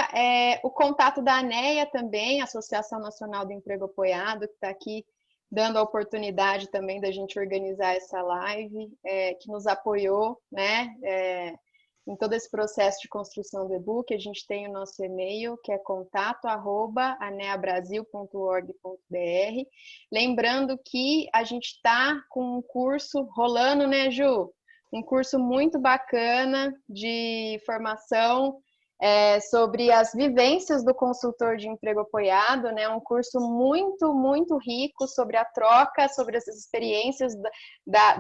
O contato da ANEA também, Associação Nacional do Emprego Apoiado, que está aqui dando a oportunidade também da gente organizar essa live, que nos apoiou, né, em todo esse processo de construção do e-book. A gente tem o nosso e-mail, que é contato@aneabrasil.org.br. Lembrando que a gente está com um curso rolando, né, Ju? Um curso muito bacana de formação sobre as vivências do consultor de emprego apoiado, né? Um curso muito, muito rico sobre a troca, sobre essas experiências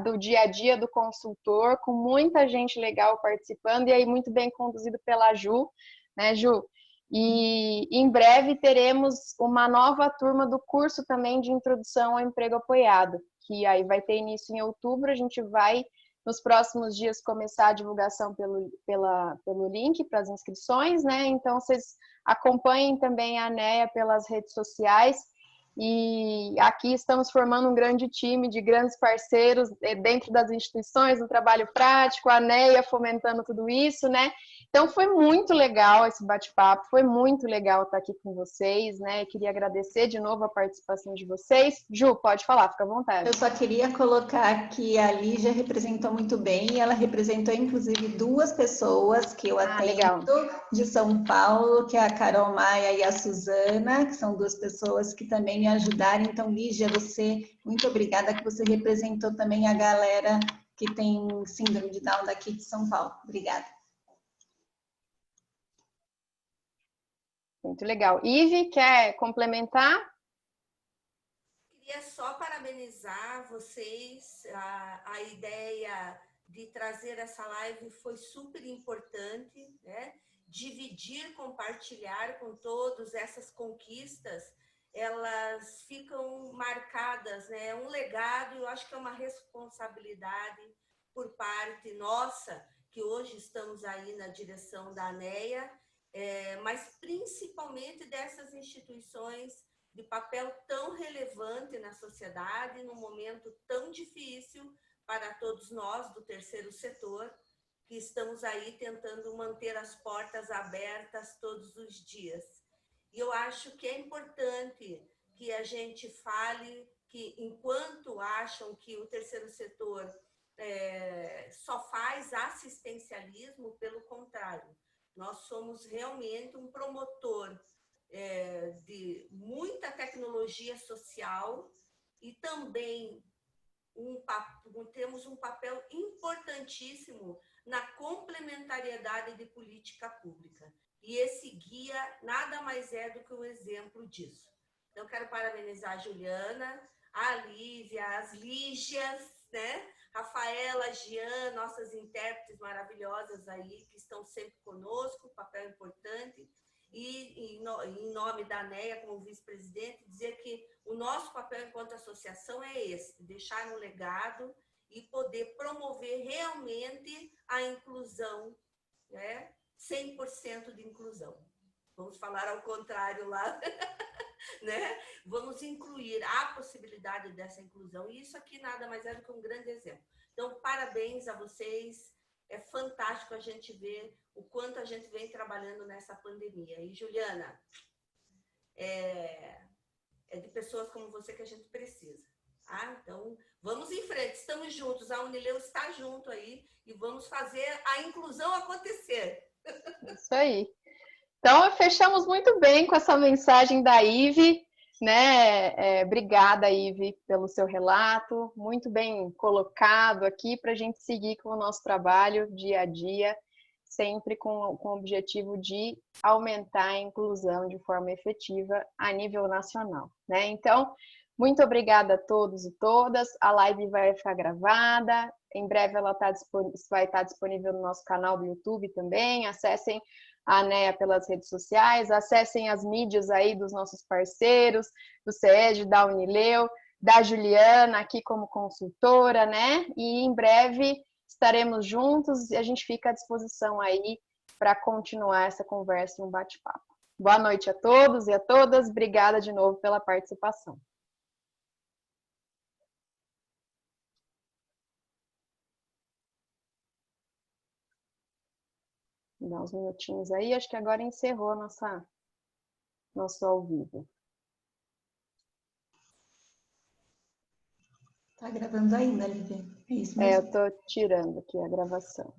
do dia a dia do consultor, com muita gente legal participando, e aí muito bem conduzido pela Ju, né, Ju? E em breve teremos uma nova turma do curso também de introdução ao emprego apoiado, que aí vai ter início em outubro. A gente vai nos próximos dias começar a divulgação pelo link para as inscrições, né? Então, vocês acompanhem também a ANEA pelas redes sociais. E aqui estamos formando um grande time de grandes parceiros dentro das instituições, no trabalho prático, a ANEA fomentando tudo isso, né? Então, foi muito legal esse bate-papo, foi muito legal estar aqui com vocês, né? Eu queria agradecer de novo a participação de vocês. Ju, pode falar, fica à vontade. Eu só queria colocar que a Lígia representou muito bem, e ela representou, inclusive, duas pessoas que eu atendo legal. de São Paulo, que é a Carol Maia e a Suzana, que são duas pessoas que também me ajudaram. Então, Lígia, muito obrigada, que você representou também a galera que tem síndrome de Down daqui de São Paulo. Obrigada. Muito legal. Ive, quer complementar? Queria só parabenizar vocês. A ideia de trazer essa live foi super importante, né? Dividir, compartilhar com todos essas conquistas, elas ficam marcadas, né? Um legado, eu acho que é uma responsabilidade por parte nossa, que hoje estamos aí na direção da ANEA, mas principalmente dessas instituições de papel tão relevante na sociedade, num momento tão difícil para todos nós do terceiro setor, que estamos aí tentando manter as portas abertas todos os dias. E eu acho que é importante que a gente fale que, enquanto acham que o terceiro setor só faz assistencialismo, pelo contrário, nós somos realmente um promotor de muita tecnologia social e também temos um papel importantíssimo na complementariedade de política pública. E esse guia nada mais é do que um exemplo disso. Então, quero parabenizar a Juliana, a Lívia, as Lígias, né? Rafaela, Jean, nossas intérpretes maravilhosas aí, que estão sempre conosco, papel importante. E em nome da ANEA, como vice-presidente, dizer que o nosso papel enquanto associação é esse, deixar um legado e poder promover realmente a inclusão, né? 100% de inclusão. Vamos falar ao contrário lá, né? Vamos incluir a possibilidade dessa inclusão, e isso aqui nada mais é do que um grande exemplo. Então, parabéns a vocês, é fantástico a gente ver o quanto a gente vem trabalhando nessa pandemia. E, Juliana, é de pessoas como você que a gente precisa. Tá? Então, vamos em frente, estamos juntos, a Unileu está junto aí e vamos fazer a inclusão acontecer. Isso aí. Então, fechamos muito bem com essa mensagem da Ive, né? Obrigada, Ive, pelo seu relato, muito bem colocado aqui para a gente seguir com o nosso trabalho dia a dia, sempre com o objetivo de aumentar a inclusão de forma efetiva a nível nacional, né? Então, muito obrigada a todos e todas. A live vai ficar gravada. Em breve ela vai estar disponível no nosso canal do YouTube também. Acessem a ANEA pelas redes sociais, acessem as mídias aí dos nossos parceiros, do SESG, da Unileu, da Juliana aqui como consultora, né? E em breve estaremos juntos e a gente fica à disposição aí para continuar essa conversa e um bate-papo. Boa noite a todos e a todas. Obrigada de novo pela participação. Vou dar uns minutinhos aí, acho que agora encerrou nosso ao vivo. Tá gravando ainda, Lívia? É isso É, mesmo? eu tô tirando aqui a gravação.